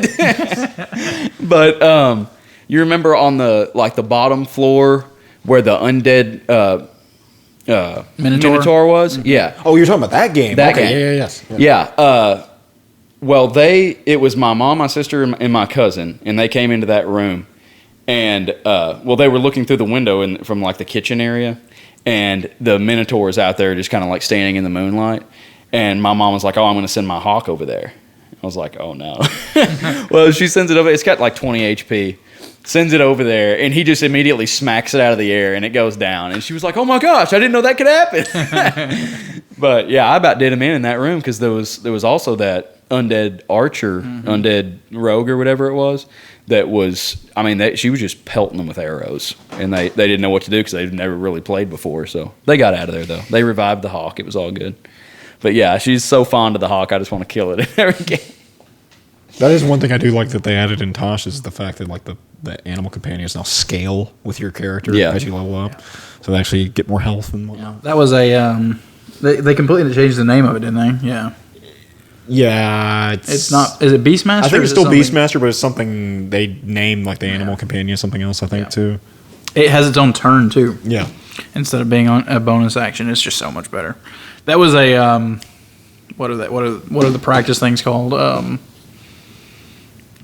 But you remember on the bottom floor where the undead Minotaur was? Mm-hmm. Yeah. Oh, you're talking about that game? That okay, game. Yeah, yes. Yeah. Well, it was my mom, my sister, and my cousin, and they came into that room, and they were looking through the window from like the kitchen area, and the Minotaur is out there just kind of like standing in the moonlight, and my mom was like, "Oh, I'm going to send my hawk over there." I was like, "Oh no." Well, she sends it over. It's got like 20 HP. Sends it over there, and he just immediately smacks it out of the air, and it goes down. And she was like, "Oh my gosh, I didn't know that could happen." But yeah, I about did him in that room because there was also that undead archer, undead rogue or whatever it was. That was, I mean, she was just pelting them with arrows, and they didn't know what to do because they'd never really played before. So they got out of there though. They revived the hawk. It was all good. But yeah, she's so fond of the hawk. I just want to kill it in every game. That is one thing I do like that they added in Tosh is the fact that like the animal companions now scale with your character as you level up, so they actually get more health and whatnot. That was a. They completely changed the name of it, didn't they? Yeah. Yeah, It's not. Is it Beastmaster? I think or it's is it still something- Beastmaster, but it's something they named like the animal companion, something else. I think too. It has its own turn too. Yeah. Instead of being on a bonus action, it's just so much better. That was a. What are the practice things called?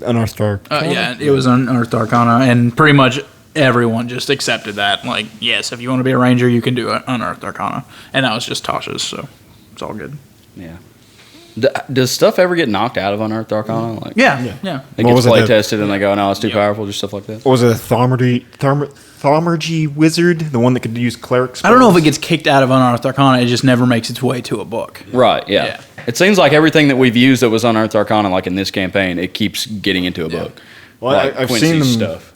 Unearthed Arcana. Yeah, it was Unearthed Arcana, and pretty much everyone just accepted that. Like, yes, if you want to be a ranger, you can do Unearthed Arcana, and that was just Tasha's, so it's all good. Yeah. Does stuff ever get knocked out of Unearthed Arcana? Like, Yeah. it What gets was it play that- tested, and they go, "No, it's too powerful." Just stuff like that. What was it? Thaumaturgy wizard, the one that could use cleric spells? I don't know if it gets kicked out of Unearthed Arcana. It just never makes its way to a book. Right. Yeah. Yeah. It seems like everything that we've used that was Unearthed Arcana, like in this campaign, it keeps getting into a book. Well, like I've Quincy's seen them. stuff.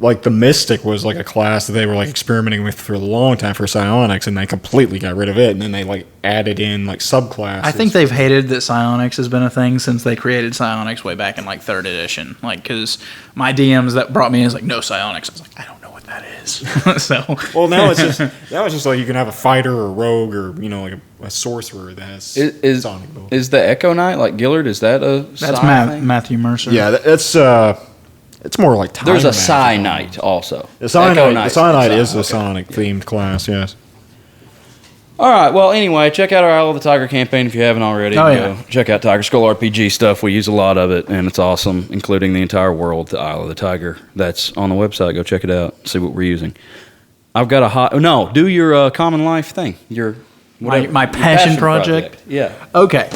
Like the Mystic was like a class that they were like experimenting with for a long time for psionics, and they completely got rid of it, and then they like added in like subclasses. I think they've hated that psionics has been a thing since they created psionics way back in like 3rd edition. Like, because my DMs that brought me in is like, no psionics. I was like, I don't know what that is. So Well, now it's just like you can have a fighter or a rogue or like a sorcerer that has sonic ability. Is the Echo Knight like Gillard? Is that a that's psi thing? Matthew Mercer. Yeah, that's it's more like time There's a magic. Psi Knight also. The Psi Knight, Knight's is Psi, a Sonic themed class. Yes. All right. Well, anyway, check out our Isle of the Tiger campaign if you haven't already. Oh, yeah. Check out Tiger Skull RPG stuff. We use a lot of it, and it's awesome, including the entire world, the Isle of the Tiger. That's on the website. Go check it out. See what we're using. I've got do your common life thing. Your whatever, my your passion project? Yeah. Okay.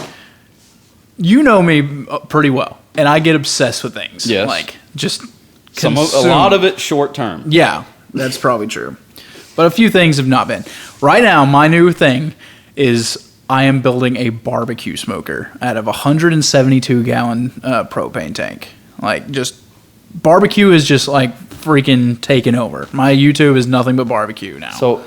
You know me pretty well, and I get obsessed with things. Yes. Like, just A lot of it short term. Yeah, that's probably true. But a few things have not been. Right now, my new thing is I am building a barbecue smoker out of a 172 gallon propane tank. Like, just barbecue is just like freaking taking over. My YouTube is nothing but barbecue now. So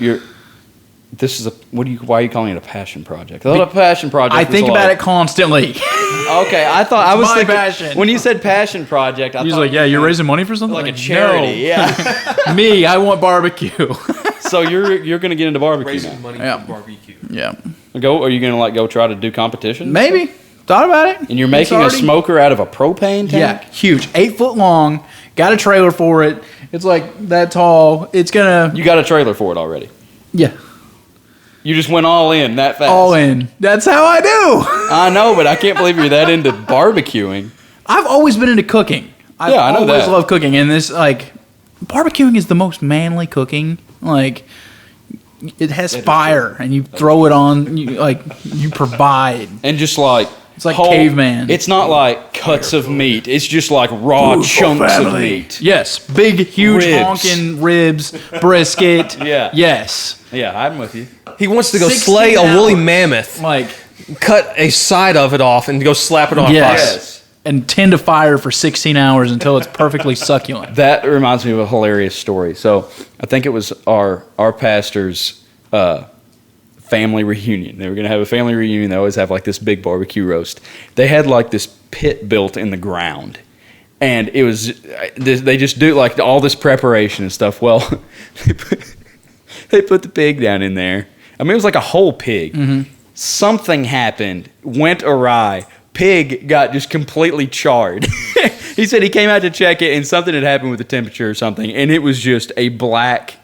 why are you calling it a passion project? A passion project. I think about it constantly. Okay, I was my thinking passion. when you said passion project, I He's thought like, yeah, you're raising money for something? like a charity. No. Yeah. Me, I want barbecue. So you're gonna get into barbecue Raising now. money Yeah. for barbecue. Yeah. Are you gonna go try to do competition? Maybe. Thought about it. And you're It's making already- a smoker out of a propane tank? Yeah, huge. 8 foot long. Got a trailer for it. It's like that tall. It's gonna. You got a trailer for it already. Yeah. You just went all in that fast. All in. That's how I do. I know, but I can't believe you're that into barbecuing. I've always been into cooking. I've Yeah, I know always that. loved cooking, and this like barbecuing is the most manly cooking. Like it has fire, and you throw it on. You provide. And just like It's like caveman. It's not like cuts of meat. It's just like raw Food for chunks of family. meat. Yes, big, huge Ribs. honking ribs, brisket. Yeah. Yes. Yeah, I'm with you. He wants to go 16 slay a woolly hours. mammoth, Like cut a side of it off, and go slap it on yes. fire. Yes. And tend to fire for 16 hours until it's perfectly succulent. That reminds me of a hilarious story. So I think it was our pastor's family reunion. They were going to have a family reunion. They always have like this big barbecue roast. They had like this pit built in the ground. And it was, they just do like all this preparation and stuff. Well, they put the pig down in there. I mean, it was like a whole pig. Mm-hmm. Something happened, went awry. Pig got just completely charred. He said he came out to check it and something had happened with the temperature or something. And it was just a black,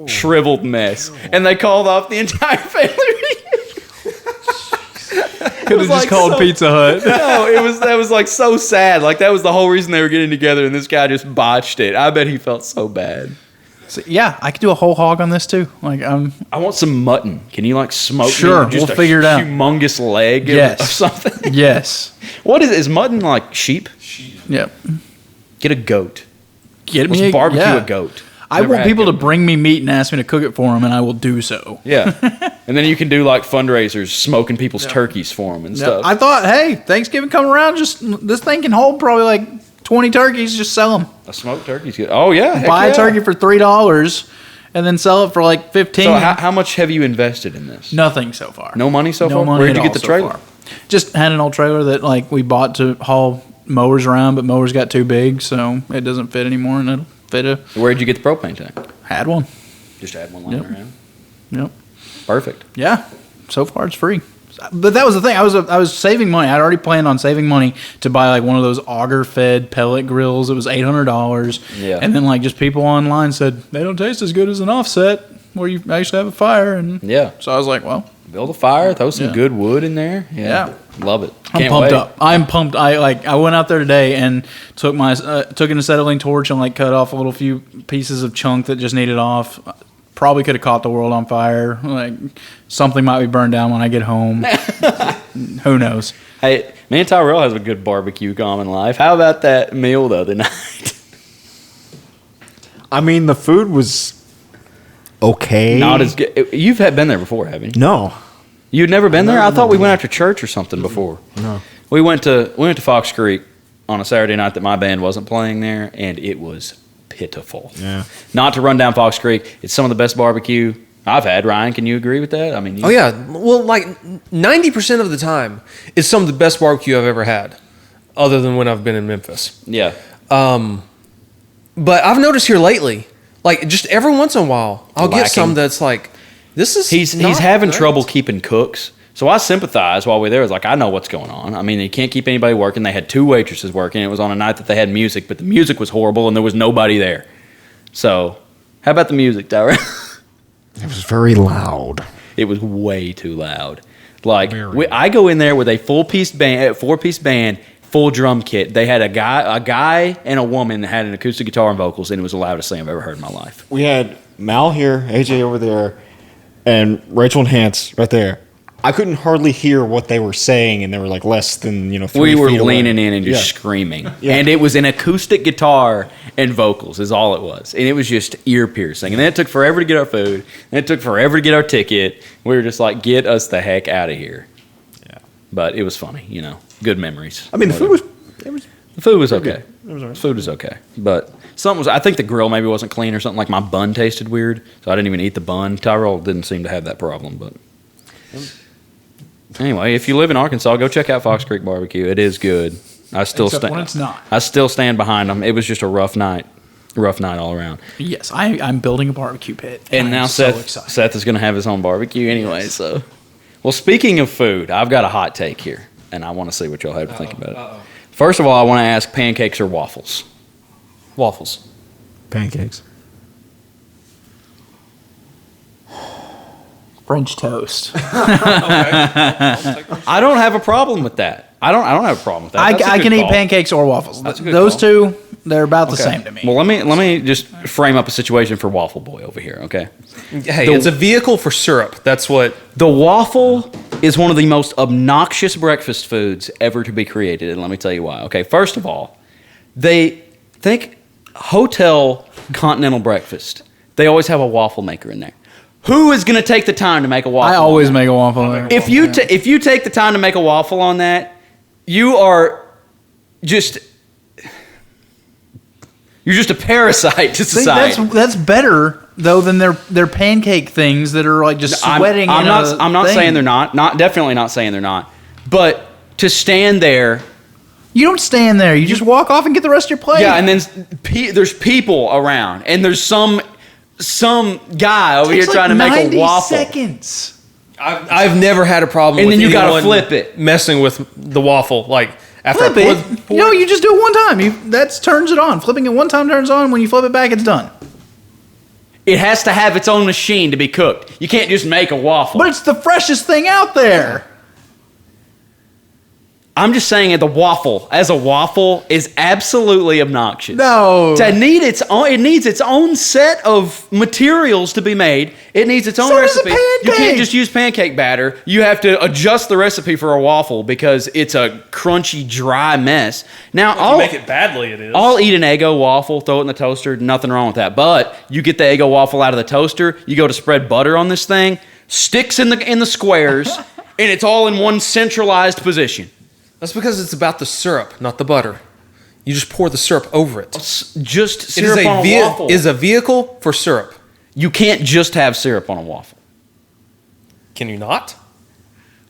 shriveled mess. And they called off the entire family reunion. Could have just called Pizza Hut. No, that was like so sad. Like that was the whole reason they were getting together, and this guy just botched it. I bet he felt so bad. So, yeah, I could do a whole hog on this too. Like I want some mutton. Can you like smoke? Sure, me just we'll a figure it out. Humongous leg Yes. of something. yes. What is mutton like? Sheep? Yep. Get a goat. Get Let's me barbecue yeah. a goat. I Never want had people to goat. bring me meat and ask me to cook it for them, and I will do so. Yeah, and then you can do like fundraisers, smoking people's turkeys for them and Yep. stuff. I thought, hey, Thanksgiving coming around, just this thing can hold probably like 20 turkeys. Just sell them. A smoked turkey's good. Oh yeah, heck Buy yeah. a turkey for $3 and then sell it for like 15. So how much have you invested in this? Nothing so far. No money so No far. money Where at did you all get the so trailer? far. Just had an old trailer that like we bought to haul mowers around, but mowers got too big, so it doesn't fit anymore, and it'll fit a. Where did you get the propane tank? Had one. Just add one laying Yep. around. Yep. Perfect. Yeah. So far, it's free. But that was the thing. I was saving money. I'd already planned on saving money to buy like one of those auger-fed pellet grills. It was $800. Yeah. And then like just people online said they don't taste as good as an offset where you actually have a fire. And Yeah. so I was like, well, Build a fire, throw some Yeah. good wood in there. Yeah. Love it. I'm Can't pumped wait. up. I'm pumped. I went out there today and took an acetylene torch and like cut off a little few pieces of chunk that just needed off. Probably could have caught the world on fire. Like something might be burned down when I get home. Who knows? Hey, me and Tyrel has a good barbecue common life. How about that meal the other night? I mean, the food was okay. Not as good. You've been there before, haven't you? No. You'd never been there? I thought we went after church or something before. No. We went to Fox Creek on a Saturday night that my band wasn't playing there, and it was pitiful. Yeah. Not to run down Fox Creek, it's some of the best barbecue I've had. Ryan, can you agree with that? I mean, Oh yeah, well, like 90% of the time, it's some of the best barbecue I've ever had, other than when I've been in Memphis. yeah. But I've noticed here lately, like just every once in a while, I'll get Lacking. some that's like, this is He's not having great. trouble keeping cooks. So I sympathize while we're there. It's like, I know what's going on. I mean, they can't keep anybody working. They had 2 waitresses working. It was on a night that they had music, but the music was horrible and there was nobody there. So, how about the music, Tyrel? It was very loud. It was way too loud. Like, Very. I go in there with a 4-piece band, full drum kit. They had a guy and a woman that had an acoustic guitar and vocals, and it was the loudest thing I've ever heard in my life. We had Mal here, AJ over there, and Rachel and Hans right there. I couldn't hardly hear what they were saying, and they were like less than 3 We were feet away. leaning in and just screaming. And it was an acoustic guitar and vocals is all it was. And it was just ear piercing. And then it took forever to get our food. And it took forever to get our ticket. We were just like, get us the heck out of here. Yeah. But it was funny, good memories. I mean, the food was. The food was okay. It was all right. Food was okay. But I think the grill maybe wasn't clean or something. Like my bun tasted weird. So I didn't even eat the bun. Tyrel didn't seem to have that problem. But anyway, if you live in Arkansas, go check out Fox Creek Barbecue. It is good. Except when it's not. I still stand behind them. It was just a rough night all around. Yes, I'm building a barbecue pit. And I'm now so Seth excited. Seth is going to have his own barbecue anyway. So, well, speaking of food, I've got a hot take here, and I want to see what y'all have to think about it. First of all, I want to ask: pancakes or waffles? Waffles. Pancakes. French toast. I don't have a problem with that. I don't have a problem with that. That's a I good can eat call. pancakes or waffles. That's a good Those call. two, they're about the Okay. same to me. Well, let me just frame up a situation for Waffle Boy over here. Okay. Hey, it's a vehicle for syrup. That's what. The waffle is one of the most obnoxious breakfast foods ever to be created, and let me tell you why. Okay, first of all, they think hotel continental breakfast. They always have a waffle maker in there. Who is going to take the time to make a waffle? I always make a waffle. If you if you take the time to make a waffle on that, you are just you're just a parasite to society. That's better though than their pancake things that are like just sweating. I'm not saying they're not. Definitely not saying they're not. But to stand there. You don't stand there. You just walk off and get the rest of your plate. Yeah, and then there's people around, and there's some guy over here Takes trying to like make 90 a waffle. seconds. I've never had a problem. And with then you gotta anyone flip it. messing with the waffle. Like after Flip I it. No, you just do it one time. That turns it on. Flipping it one time turns on. When you flip it back, it's done. It has to have its own machine to be cooked. You can't just make a waffle. But it's the freshest thing out there. I'm just saying that the waffle, as a waffle, is absolutely obnoxious. No. It needs its own set of materials to be made. It needs its own So does a recipe. You pancake. can't just use pancake batter. You have to adjust the recipe for a waffle because it's a crunchy, dry mess. Now, If you make it badly, it is. I'll eat an Eggo waffle, throw it in the toaster, nothing wrong with that. But you get the Eggo waffle out of the toaster, you go to spread butter on this thing, sticks in the squares, and it's all in one centralized position. That's because it's about the syrup, not the butter. You just pour the syrup over it. Just It syrup is on a waffle. is a vehicle for syrup. You can't just have syrup on a waffle. Can you not?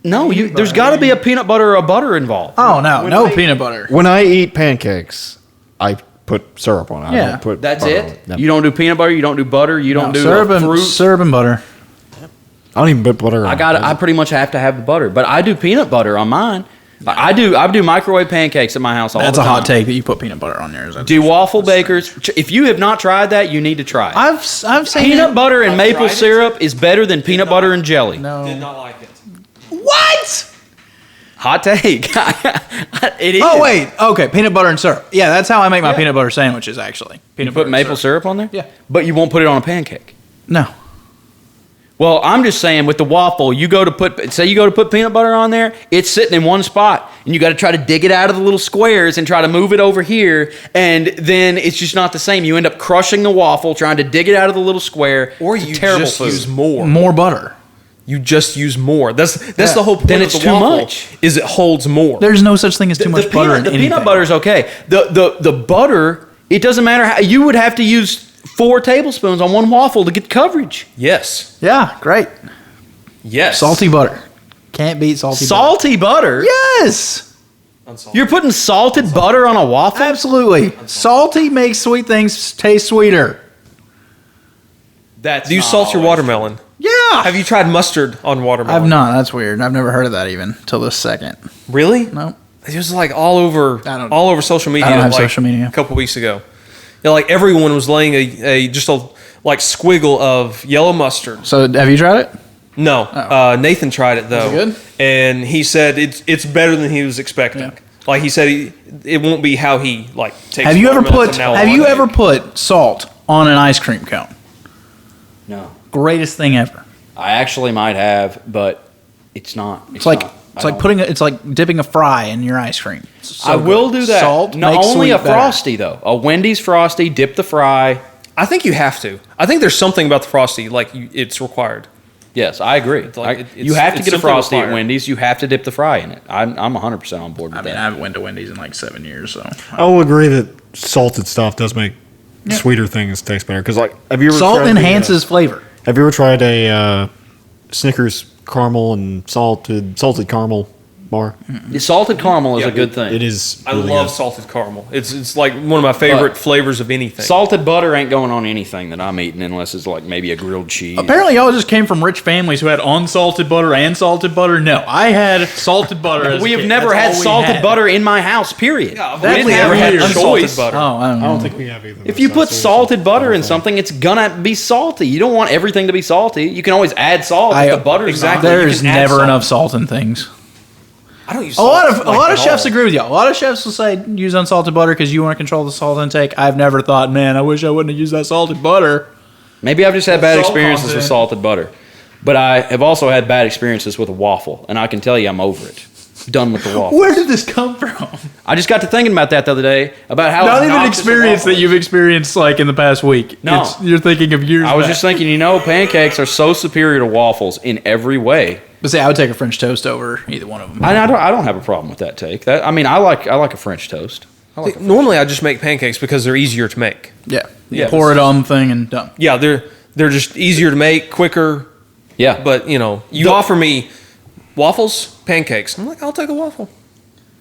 No, there's got to be a peanut butter or a butter involved. Oh no, peanut butter. When I eat pancakes, I put syrup on it. I Yeah. don't put That's butter on it. Yep. You don't do peanut butter. You don't do butter. You don't do fruit. syrup and butter. I don't even put butter on it. I pretty much have to have the butter, but I do peanut butter on mine. I do microwave pancakes at my house all That's the a time. hot take that you put peanut butter on yours. Do waffle bakers? If you have not tried that, you need to try it. I've seen Peanut it. butter and I've maple tried it. syrup is better than peanut butter and jelly. No. Did not like it. What? Hot take. It is. Oh wait. Okay, peanut butter and syrup. Yeah, that's how I make my peanut butter sandwiches. Actually, You peanut put butter and maple syrup on there? Yeah. But you won't put it on a pancake. No. Well, I'm just saying with the waffle, you go to put peanut butter on there, it's sitting in one spot, and you got to try to dig it out of the little squares and try to move it over here, and then it's just not the same. You end up crushing the waffle, trying to dig it out of the little square. Or It's a you terrible just food. use more. More butter. You just use more. That's the whole point Then of it's the too waffle, much. is it holds more. There's no such thing as too much butter in the anything. peanut butter is okay. The butter, it doesn't matter how you would have to use 4 tablespoons on one waffle to get coverage. Yes. Yeah, great. Yes. Salty butter. Can't beat salty butter. Salty butter. Yes. Unsalted. You're putting salted butter on a waffle? Absolutely. Salty makes sweet things taste sweeter. That's Do you not salt your always watermelon? Yeah. Have you tried mustard on watermelon? I've not. That's weird. I've never heard of that even till this second. Really? No. It was like all over social media. I don't have like, social media. A couple weeks ago. Yeah, like everyone was laying a squiggle of yellow mustard. So have you tried it? No, Nathan tried it though. Was it good? And he said it's better than he was expecting. Yeah. Like he said, it won't be how he takes. Have you watermelon from now on. ever put salt on an ice cream cone? No. Greatest thing ever. I actually might have, but It's not. It's like it's like dipping a fry in your ice cream. So I will good. do that. Salt No, makes only sweet a better. Frosty though. A Wendy's Frosty, dip the fry. I think you have to. I think there's something about the Frosty, like it's required. Yes, I agree. You have to get a Frosty at Wendy's. You have to dip the fry in it. I'm 100% on board with I mean, that. I haven't went to Wendy's in like 7 years, so I will agree that salted stuff does make sweeter things taste better. Because have you ever salt tried enhances flavor. have you ever tried a Snickers caramel and salted caramel bar? The salted caramel is a good thing. It is. I really love good. salted caramel. It's like one of my favorite But flavors of anything. Salted butter ain't going on anything that I'm eating unless it's like maybe a grilled cheese. Apparently, y'all just came from rich families who had unsalted butter and salted butter. No, I had salted butter. As We a have kid. never That's had all we salted had. butter in my house, period. Yeah, we that's didn't ever had weird. unsalted Choice. butter. Oh, I don't know. I don't think we have either. If you put salted butter in something, it's gonna be salty. You don't want everything to be salty. You can always add salt if the butter's exactly. not. You There's can add never salt. of salt in things. I don't use A lot salt, of like, at chefs all. agree with y'all. A lot of chefs will say use unsalted butter because you want to control the salt intake. I've never thought, man, I wish I wouldn't have used that salted butter. Maybe I've just had bad Salt experiences with content. salted butter. But I have also had bad experiences with a waffle, and I can tell you I'm over it. Done with the waffle. Where did this come from? I just got to thinking about that the other day, about how Not even obnoxious a experience waffle that you've experienced like in the past week. No. You're thinking of years I was back. just thinking, pancakes are so superior to waffles in every way. But say I would take a French toast over either one of them. I don't have a problem with that take. I like a French toast. Normally, I just make pancakes because they're easier to make. Yeah. You Yeah. pour it on the thing and done. Yeah, they're just easier to make, quicker. Yeah, But you offer me waffles, pancakes. I'm like, I'll take a waffle.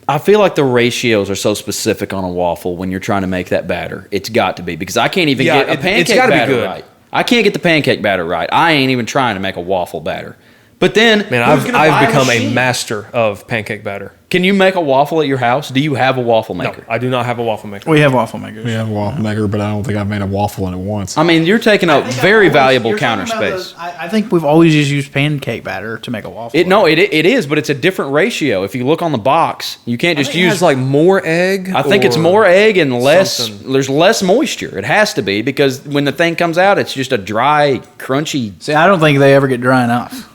I feel like the ratios are so specific on a waffle when you're trying to make that batter. It's got to be because I can't even Yeah, get a it's pancake gotta be batter good. right. I can't get the pancake batter right. I ain't even trying to make a waffle batter. But then, Man, who's gonna buy I've become a machine? master of pancake batter. Can you make a waffle at your house? Do you have a waffle No, maker? I do not have a waffle maker. We have waffle makers. We have a waffle maker, but I don't think I've made a waffle in it once. I mean, you're taking up very valuable counter space. I think we've always just used pancake batter to make a waffle. It is, but it's a different ratio. If you look on the box, you can't just It use has like more egg. I think it's or- more egg and less. something. There's less moisture. It has to be because when the thing comes out, it's just a dry, crunchy. See, I don't think they ever get dry enough.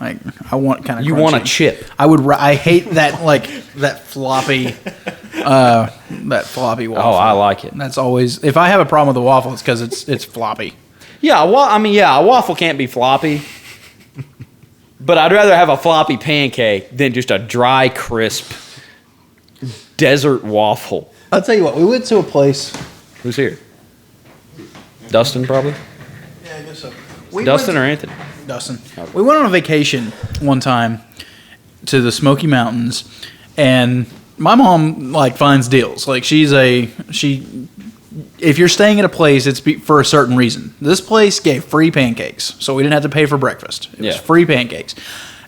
Like I want kind of. You want a chip. I hate that that floppy, waffle. Oh, I like it. That's always if I have a problem with the waffle, it's because it's floppy. Yeah, a waffle can't be floppy. But I'd rather have a floppy pancake than just a dry, crisp desert waffle. I'll tell you what. We went to a place. Who's here? Dustin, probably. Yeah, I guess so. Dustin or Anthony? Dustin. We went on a vacation one time to the Smoky Mountains, and my mom finds deals. Like if you're staying at a place, it's for a certain reason. This place gave free pancakes, so we didn't have to pay for breakfast. It was free pancakes.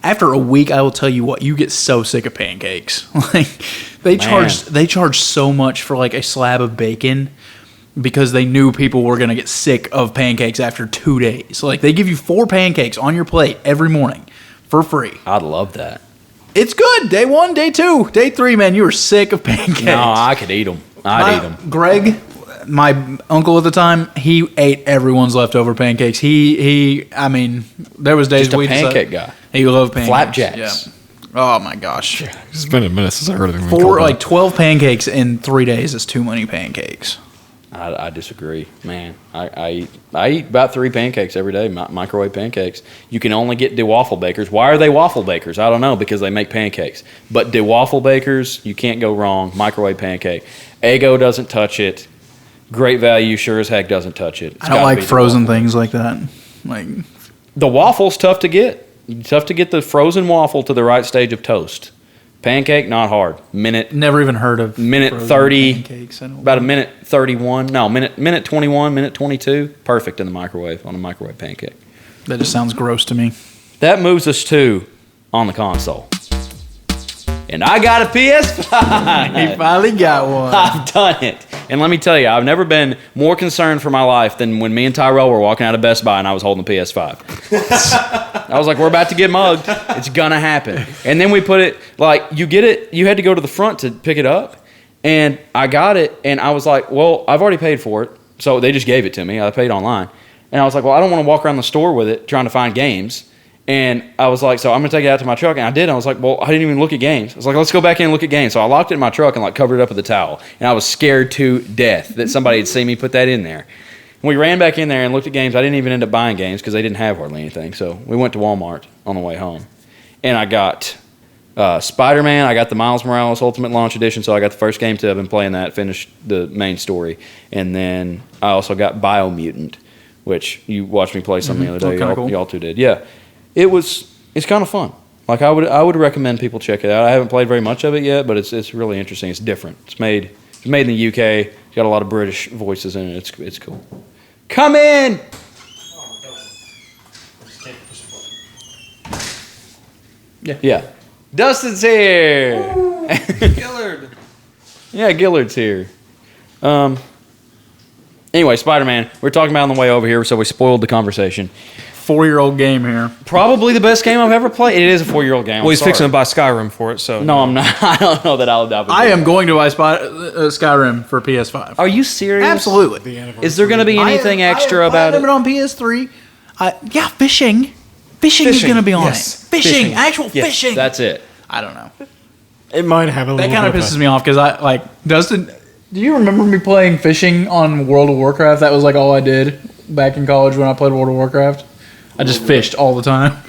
After a week, I will tell you what, you get so sick of pancakes. They charge so much for a slab of bacon. Because they knew people were going to get sick of pancakes after 2 days. They give you 4 pancakes on your plate every morning for free. I'd love that. It's good. Day 1, day 2, day 3, man, you were sick of pancakes. No, I could eat them. I'd eat them. Greg, my uncle at the time, he ate everyone's leftover pancakes. I mean, there was days Just a we pancake guy. He loved pancakes. Flapjacks. Yeah. Oh my gosh. It's been a minute since I heard anything. 12 pancakes in 3 days is too many pancakes. I disagree, man. I eat about 3 pancakes every day, microwave pancakes. You can only get the waffle bakers. Why are they waffle bakers? I don't know, because they make pancakes. But the waffle bakers, you can't go wrong. Microwave pancake. Eggo doesn't touch it. Great Value sure as heck doesn't touch it. I don't like frozen things like that. The waffle's tough to get. Tough to get the frozen waffle to the right stage of toast. Pancake, not hard. Never even heard of Minute frozen 30, pancakes. about a minute 31. No, minute 21, minute 22. Perfect in the microwave, on a microwave pancake. That just sounds gross to me. That moves us to on the console. And I got a PS5. He finally got one. I've done it. And let me tell you, I've never been more concerned for my life than when me and Tyrel were walking out of Best Buy and I was holding the PS5. I was like, we're about to get mugged. It's going to happen. And then we put it, you get it, you had to go to the front to pick it up. And I got it, and I was like, well, I've already paid for it. So they just gave it to me. I paid online. And I was like, well, I don't want to walk around the store with it trying to find games. And I was like, so I'm going to take it out to my truck. And I did. I was like, well, I didn't even look at games. I was like, let's go back in and look at games. So I locked it in my truck and like covered it up with a towel. And I was scared to death that somebody had seen me put that in there. And we ran back in there and looked at games. I didn't even end up buying games because they didn't have hardly anything. So we went to Walmart on the way home. And I got Spider-Man. I got the Miles Morales Ultimate Launch Edition. So I got the first game too. I've been playing that, finished the main story. And then I also got Biomutant, which you watched me play some the other day. Y'all two did. Yeah. It's kind of fun. Like I would recommend people check it out. I haven't played very much of it yet, but it's really interesting. It's different. It's made in the UK. It's got a lot of British voices in it. It's cool. Come in. Yeah. Dustin's here. Gillard. Yeah, Gillard's here. Anyway, Spider-Man. We're talking about on the way over here, so we spoiled the conversation. 4-year-old game here. Probably the best game I've ever played. It is a 4-year-old game. Well, he's fixing to buy Skyrim for it, so. No, I'm not. I don't know that I'll adopt it. I am going to buy Skyrim for PS5. Are you serious? Absolutely. Is there going to be anything extra about it? on PS3. Yeah, fishing. Fishing is going to be on it. Fishing. Actual fishing. That's it. I don't know. It might have a little. That kind of pisses me off because Dustin. Do you remember me playing fishing on World of Warcraft? That was like all I did back in college when I played World of Warcraft. I just fished all the time.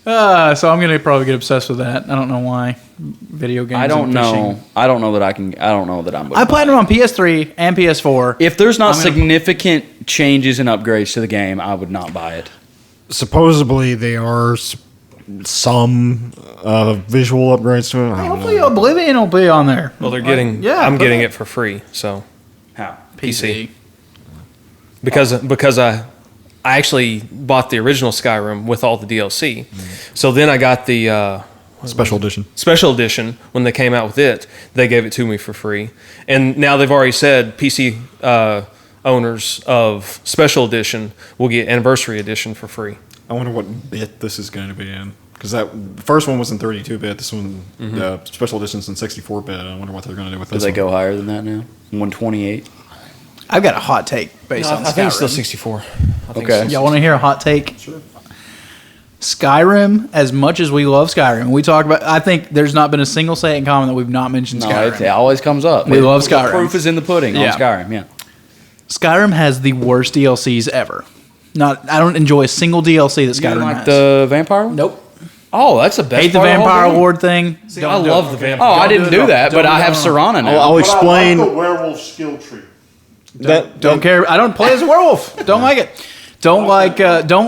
So I'm gonna probably get obsessed with that. I don't know why. Video games. I don't and know. fishing. I don't know that I can. I don't know that I'm. Gonna I played it on PS3 and PS4. If there's not significant changes and upgrades to the game, I would not buy it. Supposedly, there are some visual upgrades to it. I don't Hopefully, know. Oblivion will be on there. Well, they're getting. yeah, I'm but- getting it for free, so. How? PC. Because I actually bought the original Skyrim with all the DLC. So then I got the Special edition. special edition when they came out with it. They gave it to me for free. And now they've already said PC owners of special edition will get anniversary edition for free. I wonder what bit this is going to be in. Because that first one was in 32-bit. This one, the special edition's in 64-bit. I wonder what they're going to do with Do this they one. go higher than that now? 128. I've got a hot take based on I think it's still Skyrim. 64. I think Okay. it's Y'all want to hear a hot take? Sure. Skyrim, as much as we love Skyrim, we talk about. I think there's not been a single say in common that we've not mentioned No, Skyrim. it always comes up. We love The Skyrim. proof is in the pudding Yeah. on Skyrim. Yeah. Skyrim has the worst DLCs ever. I don't enjoy a single DLC that You Skyrim like has. the vampire one? Nope. Oh, that's the best. Hate the part of whole Vampire game. Lord thing. I love the vampire. Oh, I didn't do that, but I have Serana now. I'll explain. But I like the werewolf skill tree. Don't care. I don't play as a werewolf. Don't like it. Don't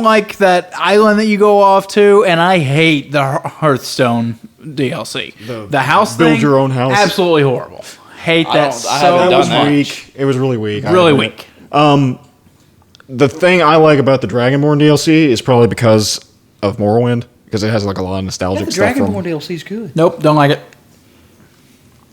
like that island that you go off to, and I hate the Hearthstone DLC. The house build thing, your own house. Absolutely horrible. Hate that I so haven't That done was that. weak. It was really weak. really I admit. weak. The thing I like about the Dragonborn DLC is probably because of Morrowind, because it has like a lot of nostalgic The stuff from. Dragonborn DLC is good. Nope, don't like it.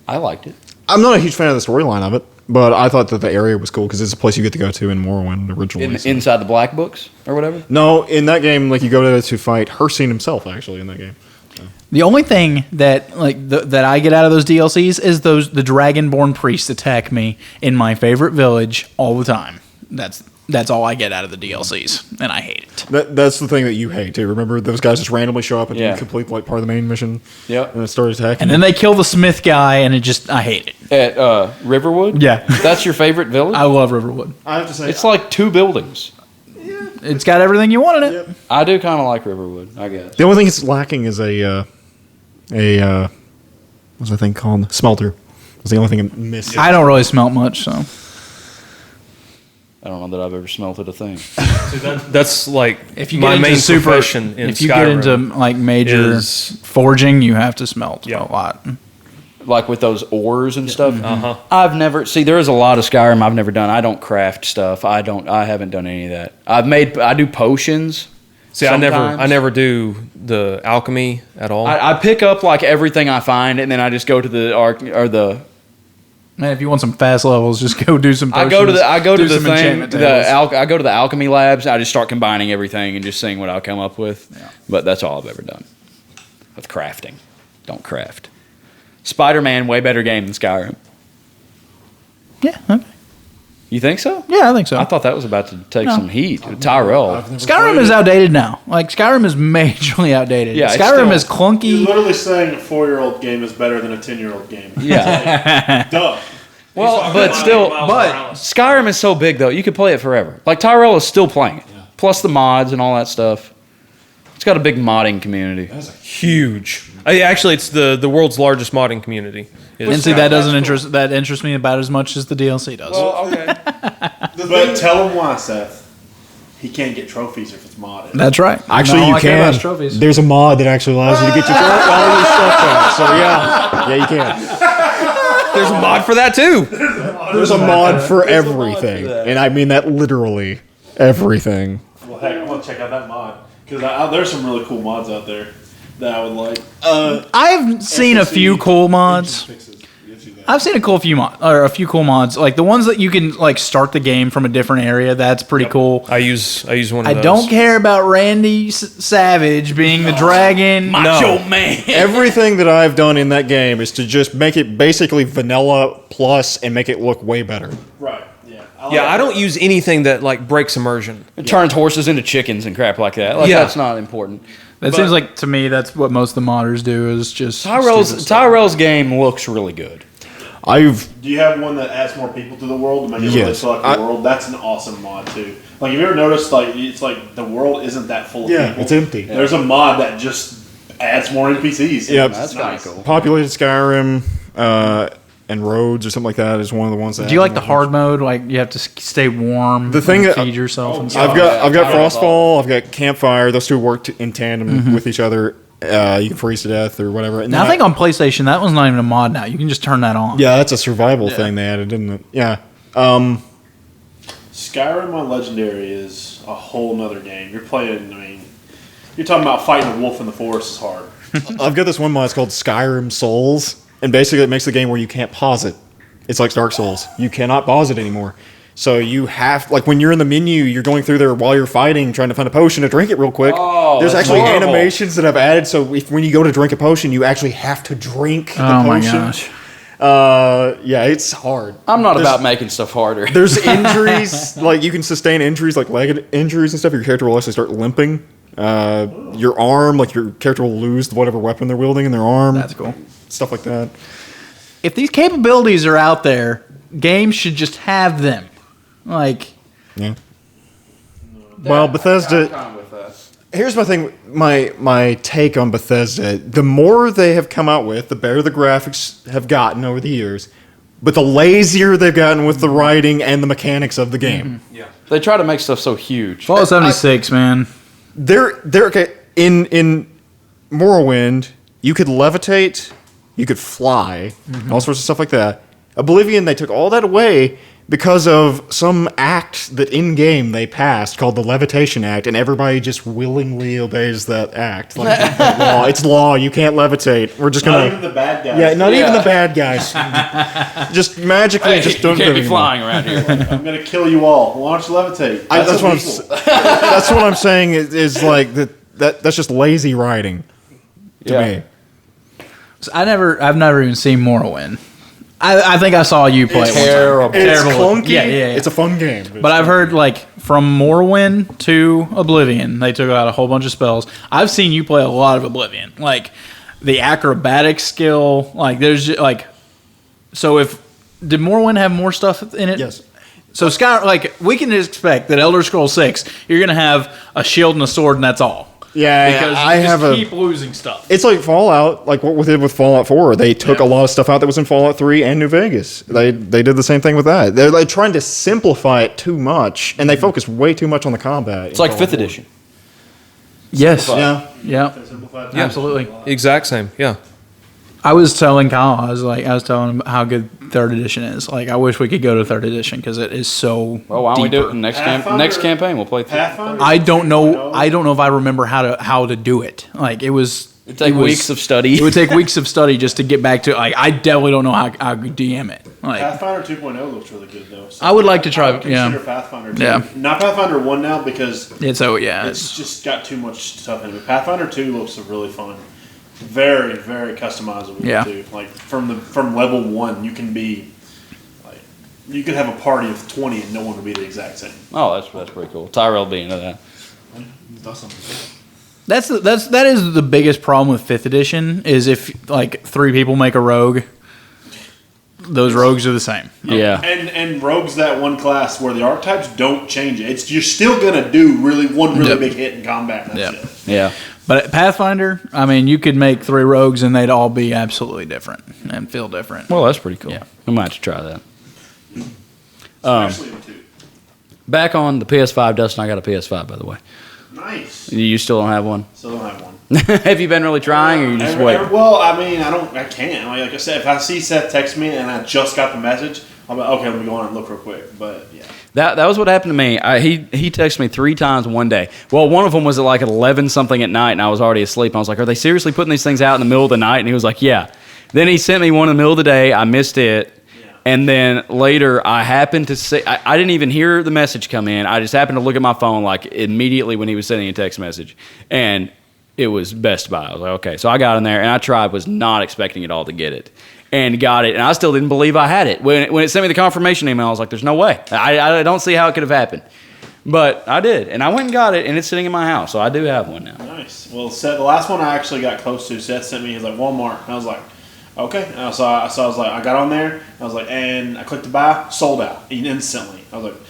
I liked it. I'm not a huge fan of the storyline of it, but I thought that the area was cool because it's a place you get to go to in Morrowind originally. so. Inside the Black Books or whatever. No, in that game, like you go there to fight Hercene himself. Actually, in that game, The only thing that that I get out of those DLCs is the Dragonborn priests attack me in my favorite village all the time. That's all I get out of the DLCs, and I hate it. that's the thing that you hate too. Remember, those guys just randomly show up and Yeah. you complete like part of the main mission. Yep. And it starts attacking. And then they kill the Smith guy, and I hate it. At Riverwood? Yeah. That's your favorite village? I love Riverwood. I have to say, It's like 2 buildings. It's got everything you want in it. I do kind of like Riverwood, I guess. the only thing it's lacking is a what's that thing called? Smelter. It's the only thing it missed. I don't really smelt much, so. I don't know that I've ever smelted a thing. That's like If you my get into main super, profession in if you Skyrim get into like major is- forging, you have to smelt Yeah. a lot. Like with those ores and stuff. Uh-huh. I've never there is a lot of Skyrim I've never done. I don't craft stuff. I haven't done any of that. I do potions. See, I sometimes. never do the alchemy at all. I pick up like everything I find, and then I just go to the arc or the. Man, if you want some fast levels, just go do some. I go to the do the some thing. enchantment tables. I go to the alchemy labs. I just start combining everything and just seeing what I'll come up with. Yeah. But that's all I've ever done with crafting. Don't craft. Spider-Man, way better game than Skyrim. Yeah. Okay. You think so? Yeah, I think so. I thought that was about to take No. some heat. Tyrell. Skyrim is outdated now. Like Skyrim is majorly outdated. Yeah, it's Skyrim still- is You're clunky. literally saying a 4-year-old game is better than a 10-year-old game. Yeah. Duh. Well, but still, but Skyrim is so big though. You could play it forever. Like Tyrell is still playing it. Plus the mods and all that stuff. It's got a big modding community. Huge. Actually, it's the world's largest modding community. And see, that doesn't interest me about as much as the DLC does. Okay. But tell him why, Seth. He can't get trophies if it's modded. That's right. Actually, Not all you I care about can. is trophies. There's a mod that actually allows you to get your all your stuff back. So yeah, you can. There's a mod for that too. There's a mod for everything, and I mean that literally everything. Well, heck, I'm going to check out that mod. Because there's some really cool mods out there that I would like. I've seen a few cool mods. I've seen a few cool mods, like the ones that you can like start the game from a different area. That's pretty cool. I use one of I those. don't care about Randy Savage being the dragon. Macho man. Everything that I've done in that game is to just make it basically vanilla plus and make it look way better. Right, yeah. Yeah, I don't use anything that like breaks immersion. It turns horses into chickens and crap like that. Like Yeah. that's not important. That seems like to me that's what most of the modders do is just stupid stuff. Tyrell's game looks really good. Do you have one that adds more people to the world to make it really Yes. feel like the world? That's an awesome mod too. Like, have you ever noticed? Like, it's like the world isn't that full of people. it's empty. There's a mod that just adds more NPCs. Yep. That's nice. cool. Populated Skyrim and roads or something like that is one of the ones that. Do you like the hard mode? Like you have to stay warm. The thing and that- feed yourself. and Oh, stuff. I've got Frostfall, I've got Campfire. Those two work in tandem with each other. You can freeze to death or whatever. And Now I then think on PlayStation that one's not even a mod now. You can just turn that on. yeah, that's a survival thing they added, isn't it? Yeah. Skyrim on Legendary is a whole nother game. You're playing. I mean, you're talking about fighting a wolf in the forest is hard. I've got this one mod. It's called Skyrim Souls, and basically it makes the game where you can't pause it. It's like Dark Souls. You cannot pause it anymore. So you have, like, when you're in the menu, you're going through there while you're fighting, trying to find a potion to drink it real quick. Oh, There's that's actually horrible. animations that I've added, so when you go to drink a potion, you actually have to drink the Oh my potion. gosh. Yeah, it's hard. I'm not There's- about making stuff harder. There's injuries, like you can sustain injuries, like leg injuries and stuff. Your character will actually start limping. Your arm, like your character will lose whatever weapon they're wielding in their arm. That's cool. Stuff like that. If these capabilities are out there, games should just have them. Like Yeah. Well, Bethesda. Here's my thing. My take on Bethesda. The more they have come out with, the better the graphics have gotten over the years. But the lazier they've gotten with the writing and the mechanics of the game. They try to make stuff so huge. Fallout 76, man. They're okay. In Morrowind, you could levitate, you could fly, all sorts of stuff like that. Oblivion, they took all that away because of some act that in game they passed called the Levitation Act, and everybody just willingly obeys that act. Like law, it's law. You can't levitate. We're just Not gonna. even the bad guys. Yeah, not even the bad guys. Just magically, Hey, just you don't do can't it be anymore. flying around here. I'm gonna kill you all. Launch levitate. That's what I'm. illegal. That's what I'm saying. Is like that's just lazy writing to Yeah. me. I've never even seen Morrowind. I think I saw you play it one time. Terrible. It's Terrible. clunky. Yeah. It's a fun game. But I've heard like from Morrowind to Oblivion, they took out a whole bunch of spells. I've seen you play a lot of Oblivion, like the acrobatic skill. Like there's like, so if did Morrowind have more stuff in it? Yes. So Sky, like we can expect that Elder Scrolls 6, you're gonna have a shield and a sword, and that's all. Yeah, Because I you just have keep losing stuff. It's like Fallout, like what we did with Fallout 4. They took a lot of stuff out that was in Fallout 3 and New Vegas. They did the same thing with that. They're like trying to simplify it too much, and they focus way too much on the combat. It's like 5th edition. Yes. Yeah. Yeah. Absolutely. Exact same. Yeah. I was telling Kyle, I was telling him how good 3rd edition is. Like, I wish we could go to 3rd edition because it is so. Well, why don't we do deeper. it in next Pathfinder- next campaign? We'll play. Pathfinder? I don't know. I don't know if I remember how to do it. Like it was. It'd take weeks of study. It would take weeks of study just to get back to. Like I definitely don't know how to DM it. Like Pathfinder 2.0 looks really good though. So I would like to try- I would consider yeah. Pathfinder 2. Yeah. Not Pathfinder 1 now because it's yeah. it's just got too much stuff in it. But Pathfinder 2 looks really fun. Very, very customizable Yeah. too. Like from level 1 you can be like You could have a party of 20 and no one would be the exact same. Oh, that's pretty cool. Tyrel being into that. That is the biggest problem with 5th edition is if like 3 people make a rogue, those rogues are the same. Yeah. And rogues that one class where the archetypes don't change it. You're still gonna do one really big hit in combat. That's it. Yeah. But at Pathfinder, I mean, you could make 3 rogues and they'd all be absolutely different and feel different. Well, that's pretty cool. Yeah. I might have to try that. Especially in 2. Back on the PS5, Dustin, I got a PS5, by the way. Nice. You still don't have one? Still don't have one. Have you been really trying, or you just wait? Well, I mean, I can't. Like I said, if I see Seth text me and I just got the message, I'm like, okay, let me go on and look real quick. But yeah. That was what happened to me. He texted me 3 times one day. Well, one of them was at like 11 something at night, and I was already asleep. I was like, "Are they seriously putting these things out in the middle of the night?" And he was like, "Yeah." Then he sent me one in the middle of the day. I missed it, and then later I happened to see. I didn't even hear the message come in. I just happened to look at my phone like immediately when he was sending a text message, and it was Best Buy. I was like, "Okay." So I got in there and I tried. Was not expecting it all to get it. And got it, and I still didn't believe I had it. When it sent me the confirmation email, I was like, there's no way. I don't see how it could have happened. But I did, and I went and got it, and it's sitting in my house, so I do have one now. Nice. Well, Seth, the last one I actually got close to, Seth sent me, he's like, Walmart. And I was like, okay. And so I was like, I got on there, I was like, and I clicked to buy, sold out instantly. I was like,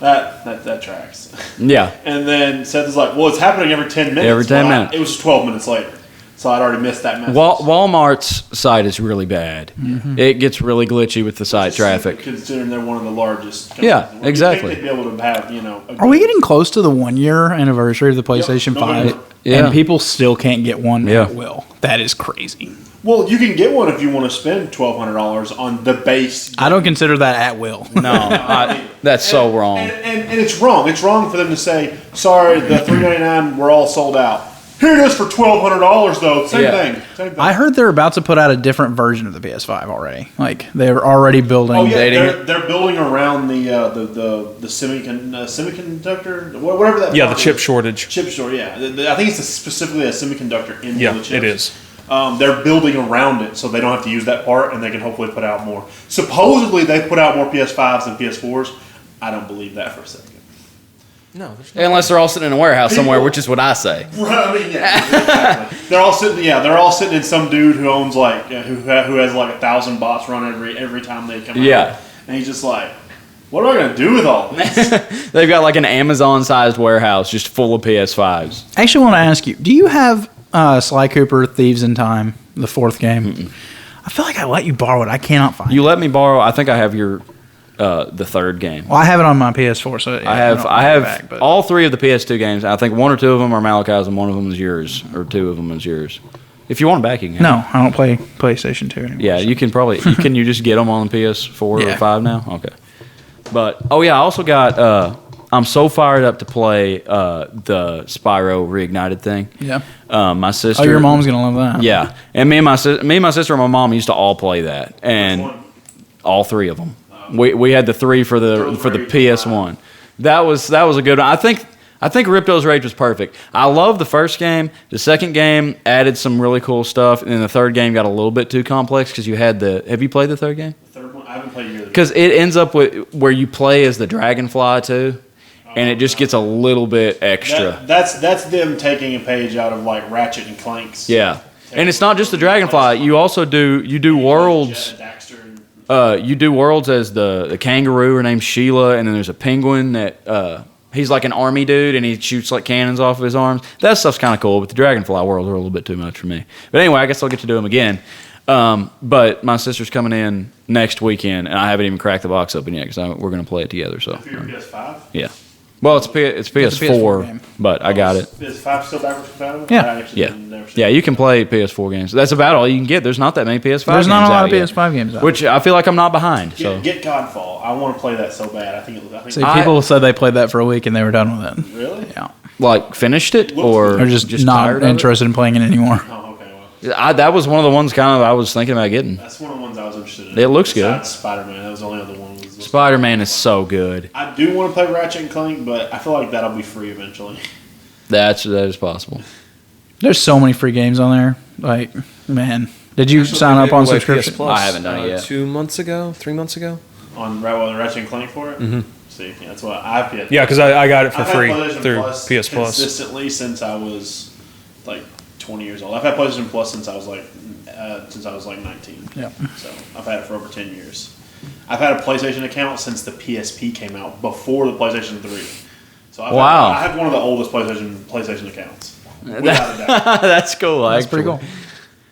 that tracks. Yeah. And then Seth is like, well, it's happening every 10 minutes. Every 10 minutes. It was 12 minutes later. So I'd already missed that message. Walmart's site is really bad. Mm-hmm. It gets really glitchy with the site traffic. Considering they're one of the largest companies. Yeah, exactly. They'd be able to have, Are we getting close to the 1-year anniversary of the PlayStation 5? Yeah. And people still can't get one Yeah. at will. That is crazy. Well, you can get one if you want to spend $1,200 on the base. I don't consider that at will. No, that's so wrong. And it's wrong. It's wrong for them to say, sorry, the $399 we're all sold out. Here it is for $1,200 though. Same thing. I heard they're about to put out a different version of the PS5 already. Like they're already building. Oh yeah, they're building around the semiconductor, whatever that. Yeah, the chip shortage. Chip shortage. Yeah, I think it's specifically a semiconductor in the chips. It is. They're building around it, so they don't have to use that part, and they can hopefully put out more. Supposedly, they put out more PS5s than PS4s. I don't believe that for a second. No, Unless they're all sitting in a warehouse somewhere, which is what I say. I mean, yeah, exactly. They're all sitting in some dude who owns like who has like 1,000 bots run every time they come out. Yeah, and he's just like, what am I gonna do with all this? They've got like an Amazon-sized warehouse just full of PS5s. I actually want to ask you: do you have Sly Cooper Thieves in Time, the 4th game? Mm-mm. I feel like I let you borrow it. I cannot find it. You let me borrow. I think I have your. The 3rd game. Well, I have it on my PS4, so yeah, I have all 3 of the PS2 games. I think 1 or 2 of them are Malachi's, and 1 of them is yours, or 2 of them is yours. If you want them back, you can. No, I don't play PlayStation 2 anymore. Yeah, you can probably. Can you just get them on the PS4 or 5 now? Okay. But I also got. I'm so fired up to play the Spyro Reignited thing. Yeah. My sister. Oh, your mom's gonna love that. Yeah, and me and my sister and my mom used to all play that, and all 3 of them. We had the 3 for the PS1. That was a good one. I think Ripto's Rage was perfect. I love the first game. The second game added some really cool stuff, and then the 3rd game got a little bit too complex because you had the. Have you played the 3rd game? The 3rd one, I haven't played either. Because it ends up with where you play as the dragonfly too, and it just gets a little bit extra. That's them taking a page out of like Ratchet and Clank's. Yeah, and it's not just the dragonfly. You also do worlds. You do worlds as the kangaroo. Her name's Sheila, and then there's a penguin that he's like an army dude, and he shoots like cannons off of his arms. That stuff's kind of cool, but the dragonfly worlds are a little bit too much for me. But anyway, I guess I'll get to do them again. But my sister's coming in next weekend, and I haven't even cracked the box open yet because we're going to play it together. So for your PS5? Yeah. Well, it's PS4, game. but I got it. Is 5 still backwards compatible? Yeah, you can play PS4 games. That's about all you can get. There's not that many PS5 games. There's not a lot of yet, PS5 games out. which I feel like I'm not behind. So Get Godfall. I want to play that so bad. I think See, people said they played that for a week and they were done with it. Really? Yeah. like finished it or Or just not tired of it? interested in playing it anymore. Oh, okay. Well, That was one of the ones kind of I was thinking about getting. that's one of the ones I was interested in. It looks good. Besides Spider-Man. That was the only other one. Spider-Man is so good. I do want to play Ratchet and Clank, but I feel like that'll be free eventually. That is possible. There's so many free games on there. Like, man. Did you sign up on subscription? I haven't done it yet. 2 months ago, 3 months ago. on Ratchet and Clank for it. Mm-hmm. See, yeah, that's what I PS. Yeah, because I got it for I've had free PlayStation through Plus PS Plus. consistently since I was like 20 years old. I've had PlayStation Plus since I was like 19. Yeah. So I've had it for over 10 years. I've had a PlayStation account since the PSP came out, before the PlayStation 3. So Wow. I have one of the oldest PlayStation accounts. Without a doubt. That's cool. That's pretty cool.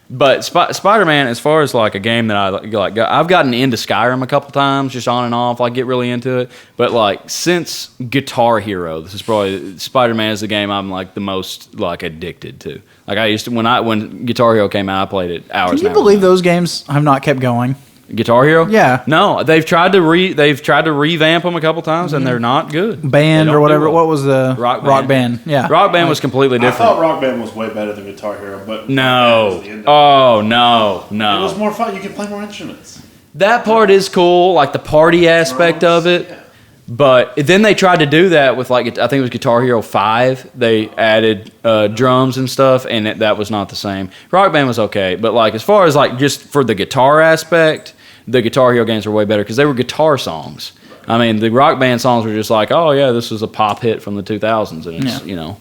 But Spider-Man, as far as like a game that I like, I've gotten into Skyrim a couple times, just on and off. Like, get really into it. But like, since Guitar Hero, this is probably Spider-Man is the game I'm like the most like addicted to. Like, I used to when Guitar Hero came out, I played it hours. Can you and hours believe and hours. those games have not kept going? Guitar Hero? Yeah. No, they've tried to revamp them a couple times, and they're not good. Band They don't or do whatever. well. What was the Rock Band? Yeah. Rock Band was completely I different. thought Rock Band was way better than Guitar Hero, but No. Rock Band was the end of it. Oh, no, It no. was more fun. You could play more instruments. That part is cool, like the party aspect of it. Yeah. But then they tried to do that with, like, I think it was Guitar Hero 5. They added drums and stuff, and that was not the same. Rock Band was okay, but, like, as far as, like, just for the guitar aspect, the Guitar Hero games were way better because they were guitar songs. I mean, the Rock Band songs were just like, oh, yeah, this was a pop hit from the 2000s, and it's, Yeah. you know.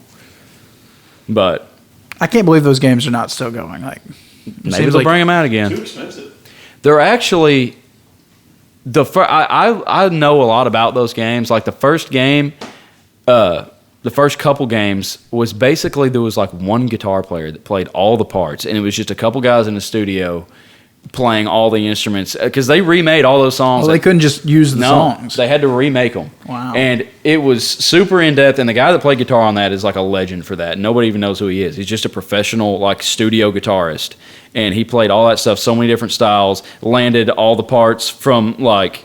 But I can't believe those games are not still going. Like, maybe they'll bring them out again. Too expensive. They're actually I know a lot about those games. Like the first game, the first couple games was basically there was like one guitar player that played all the parts, and it was just a couple guys in the studio playing all the instruments because they remade all those songs. well, they couldn't just use the songs. They had to remake them. Wow. And it was super in depth. And the guy that played guitar on that is like a legend for that. Nobody even knows who he is. He's just a professional like studio guitarist, and he played all that stuff, so many different styles, landed all the parts from like.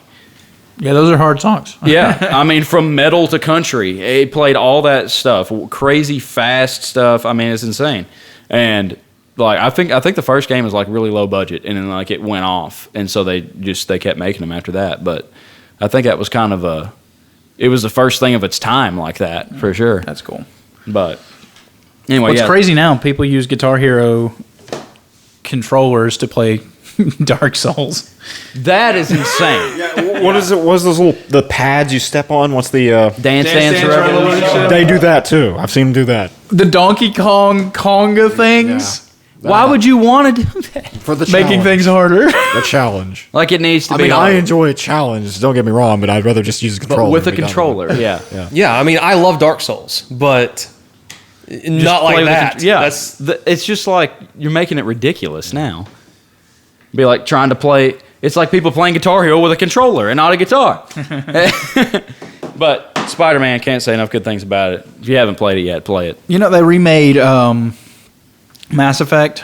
Yeah, those are hard songs. Yeah, I mean, from metal to country, he played all that stuff, crazy fast stuff. I mean, it's insane. And like, I think the first game was like really low budget, and then like it went off, and so they kept making them after that. But I think that was kind of it was the first thing of its time like that for sure. That's cool. But anyway, What's yeah. crazy now, people use Guitar Hero controllers to play Dark Souls. That is insane. What is it? What's those the pads you step on? What's the Dance Revolution. They do that too. I've seen them do that The Donkey Kong Conga things. Why would you want to do that? for the Making things harder. The challenge. Like it needs to I be. mean, I hard. enjoy a challenge. Don't get me wrong, but I'd rather just use a But controller. with a and be done controller. Yeah. Yeah, I mean, I love Dark Souls, but not like play with that. yeah, That's it's just like you're making it ridiculous now. Be like trying to play. It's like people playing Guitar Hero with a controller and not a guitar. But Spider-Man, can't say enough good things about it. If you haven't played it yet, play it. You know, they remade Mass Effect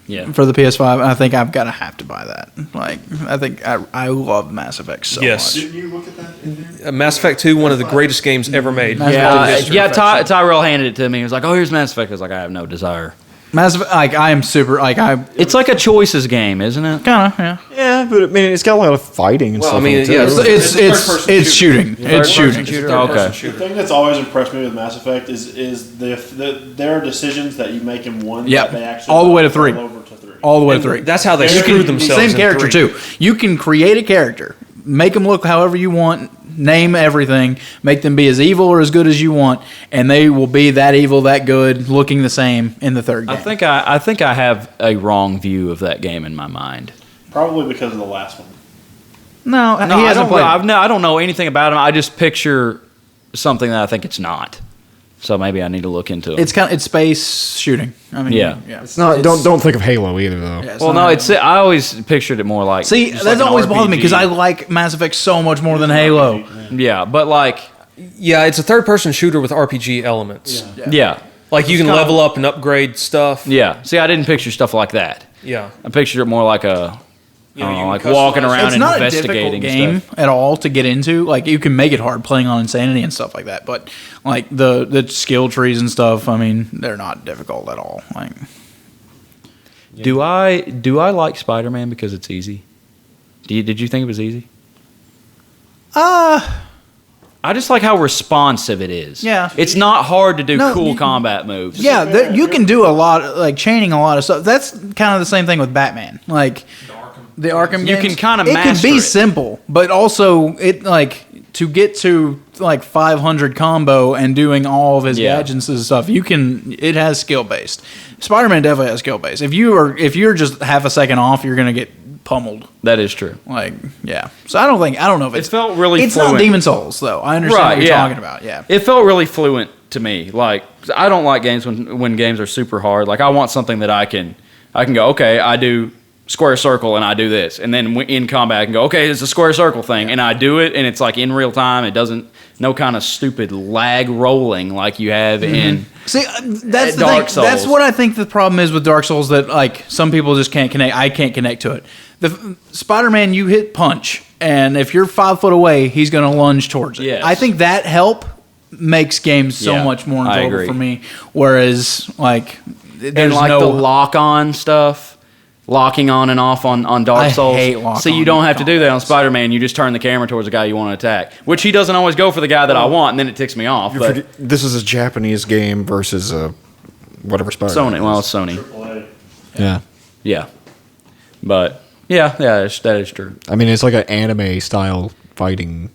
Yeah. for the PS5, and I think I've got to have to buy that. Like, I think I love Mass Effect so Yes. much. Didn't you look at that in there? Mass Effect 2, one of the greatest games ever made. Mass Yeah, Effect is- yeah. Tyrel handed it to me. He was like, "Oh, here's Mass Effect." I was like, "I have no desire." Mass Effect, like, I am super, like, It's like a choices game, isn't it? kind of, yeah. Yeah, but I mean, it's got a lot of fighting and Well, stuff. I mean, in it, too. yeah, It's shooting. It's shooting. Okay. The thing that's always impressed me with Mass Effect is there are decisions that you make in one. Yep. That they actually All the way to 3. roll over to 3. All the way to And 3. that's how they You screwed can- themselves. Same in character 3. too. You can create a character, make them look however you want, name everything, make them be as evil or as good as you want, and they will be that evil, that good, looking the same in the third game. I think I have a wrong view of that game in my mind. Probably because of the last one. no, No, he I hasn't don't. played. I don't know anything about him. I just picture something that I think it's not. So maybe I need to look into it. It's space shooting. I mean, Yeah. It's not. Don't think of Halo either, though. yeah, it's well, not no, Halo. it's. I always pictured it more like. See, just that's like an always bothered me because RPG. I like Mass Effect so much more than Halo. Yeah, but like, Yeah, it's a third-person shooter with RPG elements. yeah, Like you can level up and upgrade stuff. yeah. See, I didn't picture stuff like that. Yeah. I pictured it more like a, I don't know, you like can walking customize- around It's and not a difficult investigating game stuff. at all to get into. Like, you can make it hard playing on Insanity and stuff like that. But like the skill trees and stuff, I mean, they're not difficult at all. Like, Do I like Spider-Man because it's easy? Did you think it was easy? I just like how responsive it is. Yeah. It's not hard to do No, cool you- combat moves. yeah, you can do a lot, like chaining a lot of stuff. That's kind of the same thing with Batman. Like, The Arkham You games? can kinda It could master be it. simple, but also it like to get to like 500 combo and doing all of his Yeah. gadgets and stuff. It has skill based. Spider-Man definitely has skill based. If you're just half a second off, you're gonna get pummeled. That is true. Like, yeah. So I don't know if It felt really It's fluent. not Demon Souls though. I understand what you're yeah. talking about. Yeah. It felt really fluent to me. Like, 'cause I don't like games when games are super hard. Like, I want something that I can go, okay, I do square circle and I do this. And then in combat I can go, okay, it's a square circle thing. And I do it and it's like in real time. It doesn't, no kind of stupid lag rolling like you have in See, that's the Dark thing. That's Souls. what I think the problem is with Dark Souls, that like some people just can't connect. I can't connect to it. The Spider-Man, you hit punch, and if you're 5 foot away, he's going to lunge towards it. Yes. I think that makes games so Yeah, much more I enjoyable agree. for me. Whereas like and there's like no the lock on stuff, locking on and off on Dark I Souls. hate lock So you on don't have to do that on combats. Spider-Man. You just turn the camera towards the guy you want to attack, which he doesn't always go for the guy that I want, and then it ticks me off. But This is a Japanese game versus a whatever Spider. Sony, well, it's Sony. Play. Yeah. Yeah, but yeah, that is true. I mean, it's like an anime style fighting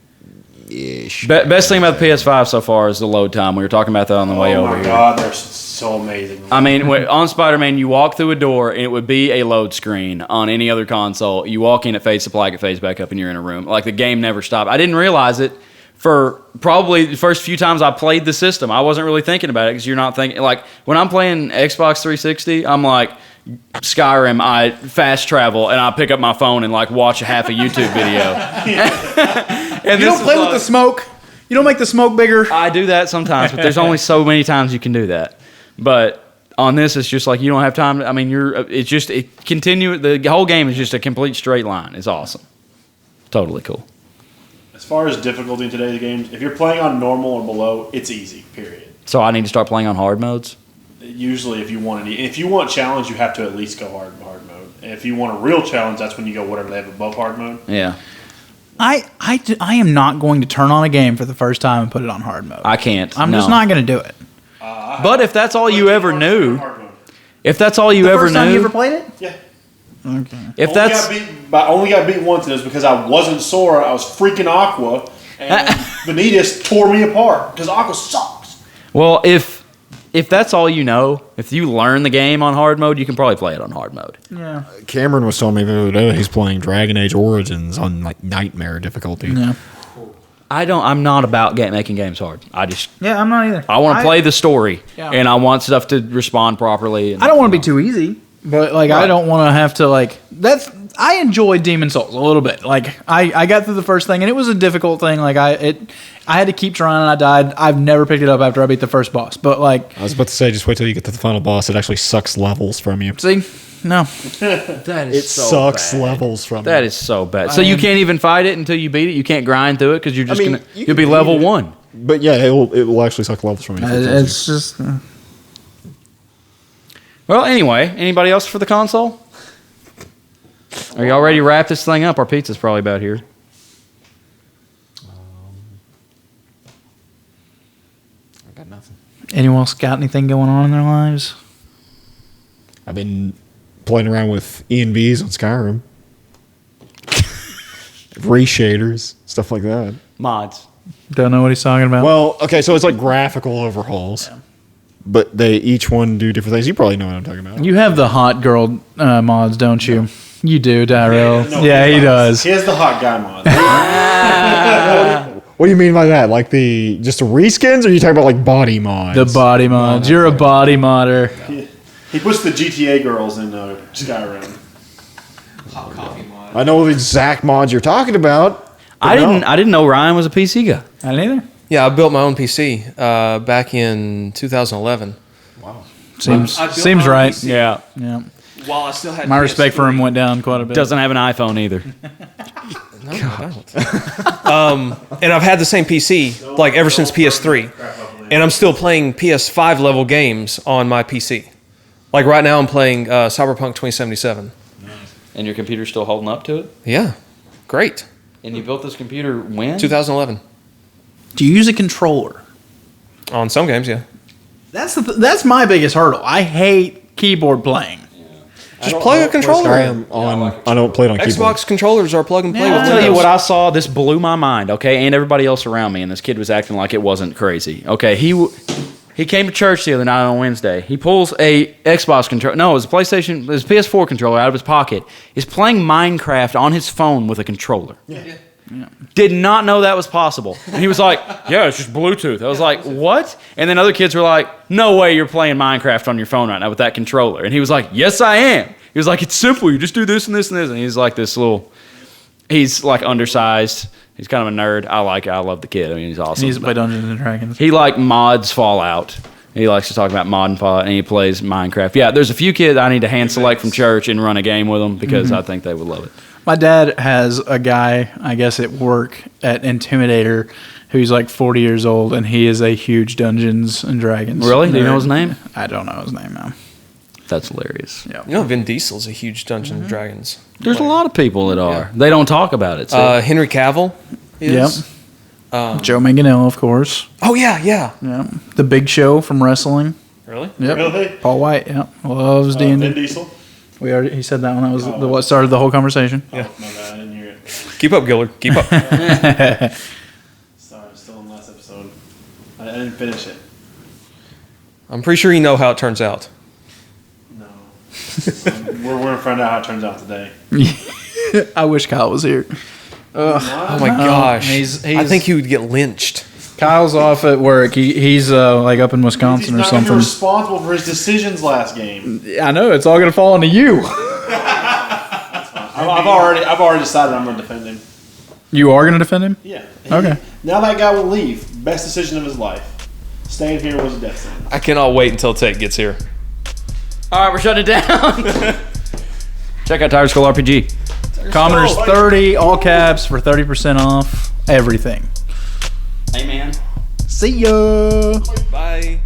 ish. Best thing about the PS5 so far is the load time. We were talking about that on the way Oh over my here. god, they're so amazing. I mean, on Spider-Man, you walk through a door and it would be a load screen. On any other console, you walk in, it fades to black, it fades back up, and you're in a room. Like, the game never stopped. I didn't realize it for probably the first few times I played the system. I wasn't really thinking about it because you're not thinking. Like, when I'm playing Xbox 360, I'm like, Skyrim, I fast travel and I pick up my phone and like watch half a YouTube video. And you don't play with the smoke. You don't make the smoke bigger. I do that sometimes, but there's only so many times you can do that. But on this, it's just like you don't have time. I mean, the whole game is just a complete straight line. It's awesome. Totally cool. As far as difficulty in today's games, if you're playing on normal or below, it's easy. Period. So I need to start playing on hard modes. Usually, if you want challenge, you have to at least go hard mode. And if you want a real challenge, that's when you go whatever they have above hard mode. Yeah, I am not going to turn on a game for the first time and put it on hard mode. I can't. I'm no. just not going to do it. But if that's all you ever knew, Hard mode. if that's all you The ever first time you knew, ever played it? Yeah. Okay. if that's only got beat once, and it was because I wasn't Sora. I was freaking Aqua, and Vanitas tore me apart because Aqua sucks. well, if that's all you know, if you learn the game on hard mode, you can probably play it on hard mode. Yeah. Cameron was telling me the other day he's playing Dragon Age Origins on like nightmare difficulty. Yeah. I'm not about making games hard. Yeah, I'm not either. I want to play the story, Yeah. and I want stuff to respond properly. And, I don't want to be too easy, but like I Right. don't want to have to like that's. I enjoyed Demon Souls a little bit. Like I got through the first thing, and it was a difficult thing. Like I had to keep trying, and I died. I've never picked it up after I beat the first boss. But like, I was about to say, just wait till you get to the final boss. It actually sucks levels from you. see, no, That is It sucks levels from That you. is so bad. So you can't even fight it until you beat it. You can't grind through it because you're just mean, gonna you you'll be can level beat it. 1. But yeah, it will actually suck levels from you. it's just. Well, anyway, anybody else for the console? Are y'all ready to wrap this thing up? Our pizza's probably about here. I got nothing. Anyone else got anything going on in their lives? I've been playing around with ENVs on Skyrim. Reshaders, stuff like that. Mods. Don't know what he's talking about. Well, okay, so it's like graphical overhauls. But they each one do different things. You probably know what I'm talking about. you have the hot girl mods, don't you? You do, Tyrel. No, Yeah, he does. He has the hot guy mod. What do you mean by that? Like just the reskins, or are you talking about like body mods? The body mods. You're a body modder. He puts the GTA girls in Skyrim. Hot coffee mod. I know the exact mods you're talking about. I didn't know Ryan was a PC guy. I didn't either. Yeah, I built my own PC back in 2011. Seems I built seems my own right. PC. Yeah. Yeah. While I still had My respect for him went down quite a bit. Doesn't have an iPhone either. No, I don't. And I've had the same PC like ever since PS3, and I'm still playing PS5 level games on my PC. Like right now, I'm playing Cyberpunk 2077. And your computer's still holding up to it? Yeah, great. And you built this computer when? 2011 Do you use a controller? on some games, yeah. That's my biggest hurdle. I hate keyboard playing. Just plug a controller in. I don't play it on keyboard. Xbox controllers are plug and play. I'll with tell you Windows. what I saw. This blew my mind. Okay, and everybody else around me. And this kid was acting like it wasn't crazy. Okay, he came to church the other night on Wednesday. He pulls a Xbox controller. No, it was a PlayStation. It was a PS4 controller out of his pocket. He's playing Minecraft on his phone with a controller. Yeah. Did not know that was possible. And he was like, yeah, it's just Bluetooth. I was like, what? And then other kids were like, no way you're playing Minecraft on your phone right now with that controller. And he was like, yes, I am. He was like, it's simple. You just do this and this and this. And he's like he's like undersized. He's kind of a nerd. I like it. I love the kid. I mean, he's awesome. He needs to play Dungeons and Dragons. He like mods Fallout. He likes to talk about mod and Fallout, and he plays Minecraft. Yeah, there's a few kids I need to hand select from church and run a game with them because I think they would love it. My dad has a guy, I guess, at work at Intimidator who's like 40 years old, and he is a huge Dungeons and Dragons. Really? Do you know nerd. his name? I don't know his name now. That's hilarious. Yeah. You know, Vin Diesel's a huge Dungeons and Dragons. There's a lot of people that are. They don't talk about it. So. Henry Cavill is. Yep. Joe Manganiello, of course. Oh, yeah. Yeah. The Big Show from wrestling. Really? Yep. Really? Paul White. Yep. Loves Vin D&D. Diesel. He said that one. That was what started the whole conversation. Yeah. Oh, my bad. I didn't hear it. Keep up, Gillard. Keep up. Sorry, still in the last episode. I didn't finish it. I'm pretty sure you know how it turns out. No. We're going to find out how it turns out today. I wish Kyle was here. Oh, my gosh. he's- I think he would get lynched. Kyle's off at work. He's like up in Wisconsin He's or not gonna be something. responsible for his decisions last game. I know it's all gonna fall onto you. I've already decided I'm going to defend him. You are gonna defend him? Yeah. Okay. Now that guy will leave. Best decision of his life. Staying here was a death sentence. I cannot wait until Tate gets here. All right, we're shutting it down. Check out Tyrel RPG. Commoners 30, all caps for 30% off everything. Hey, man. See ya. Bye.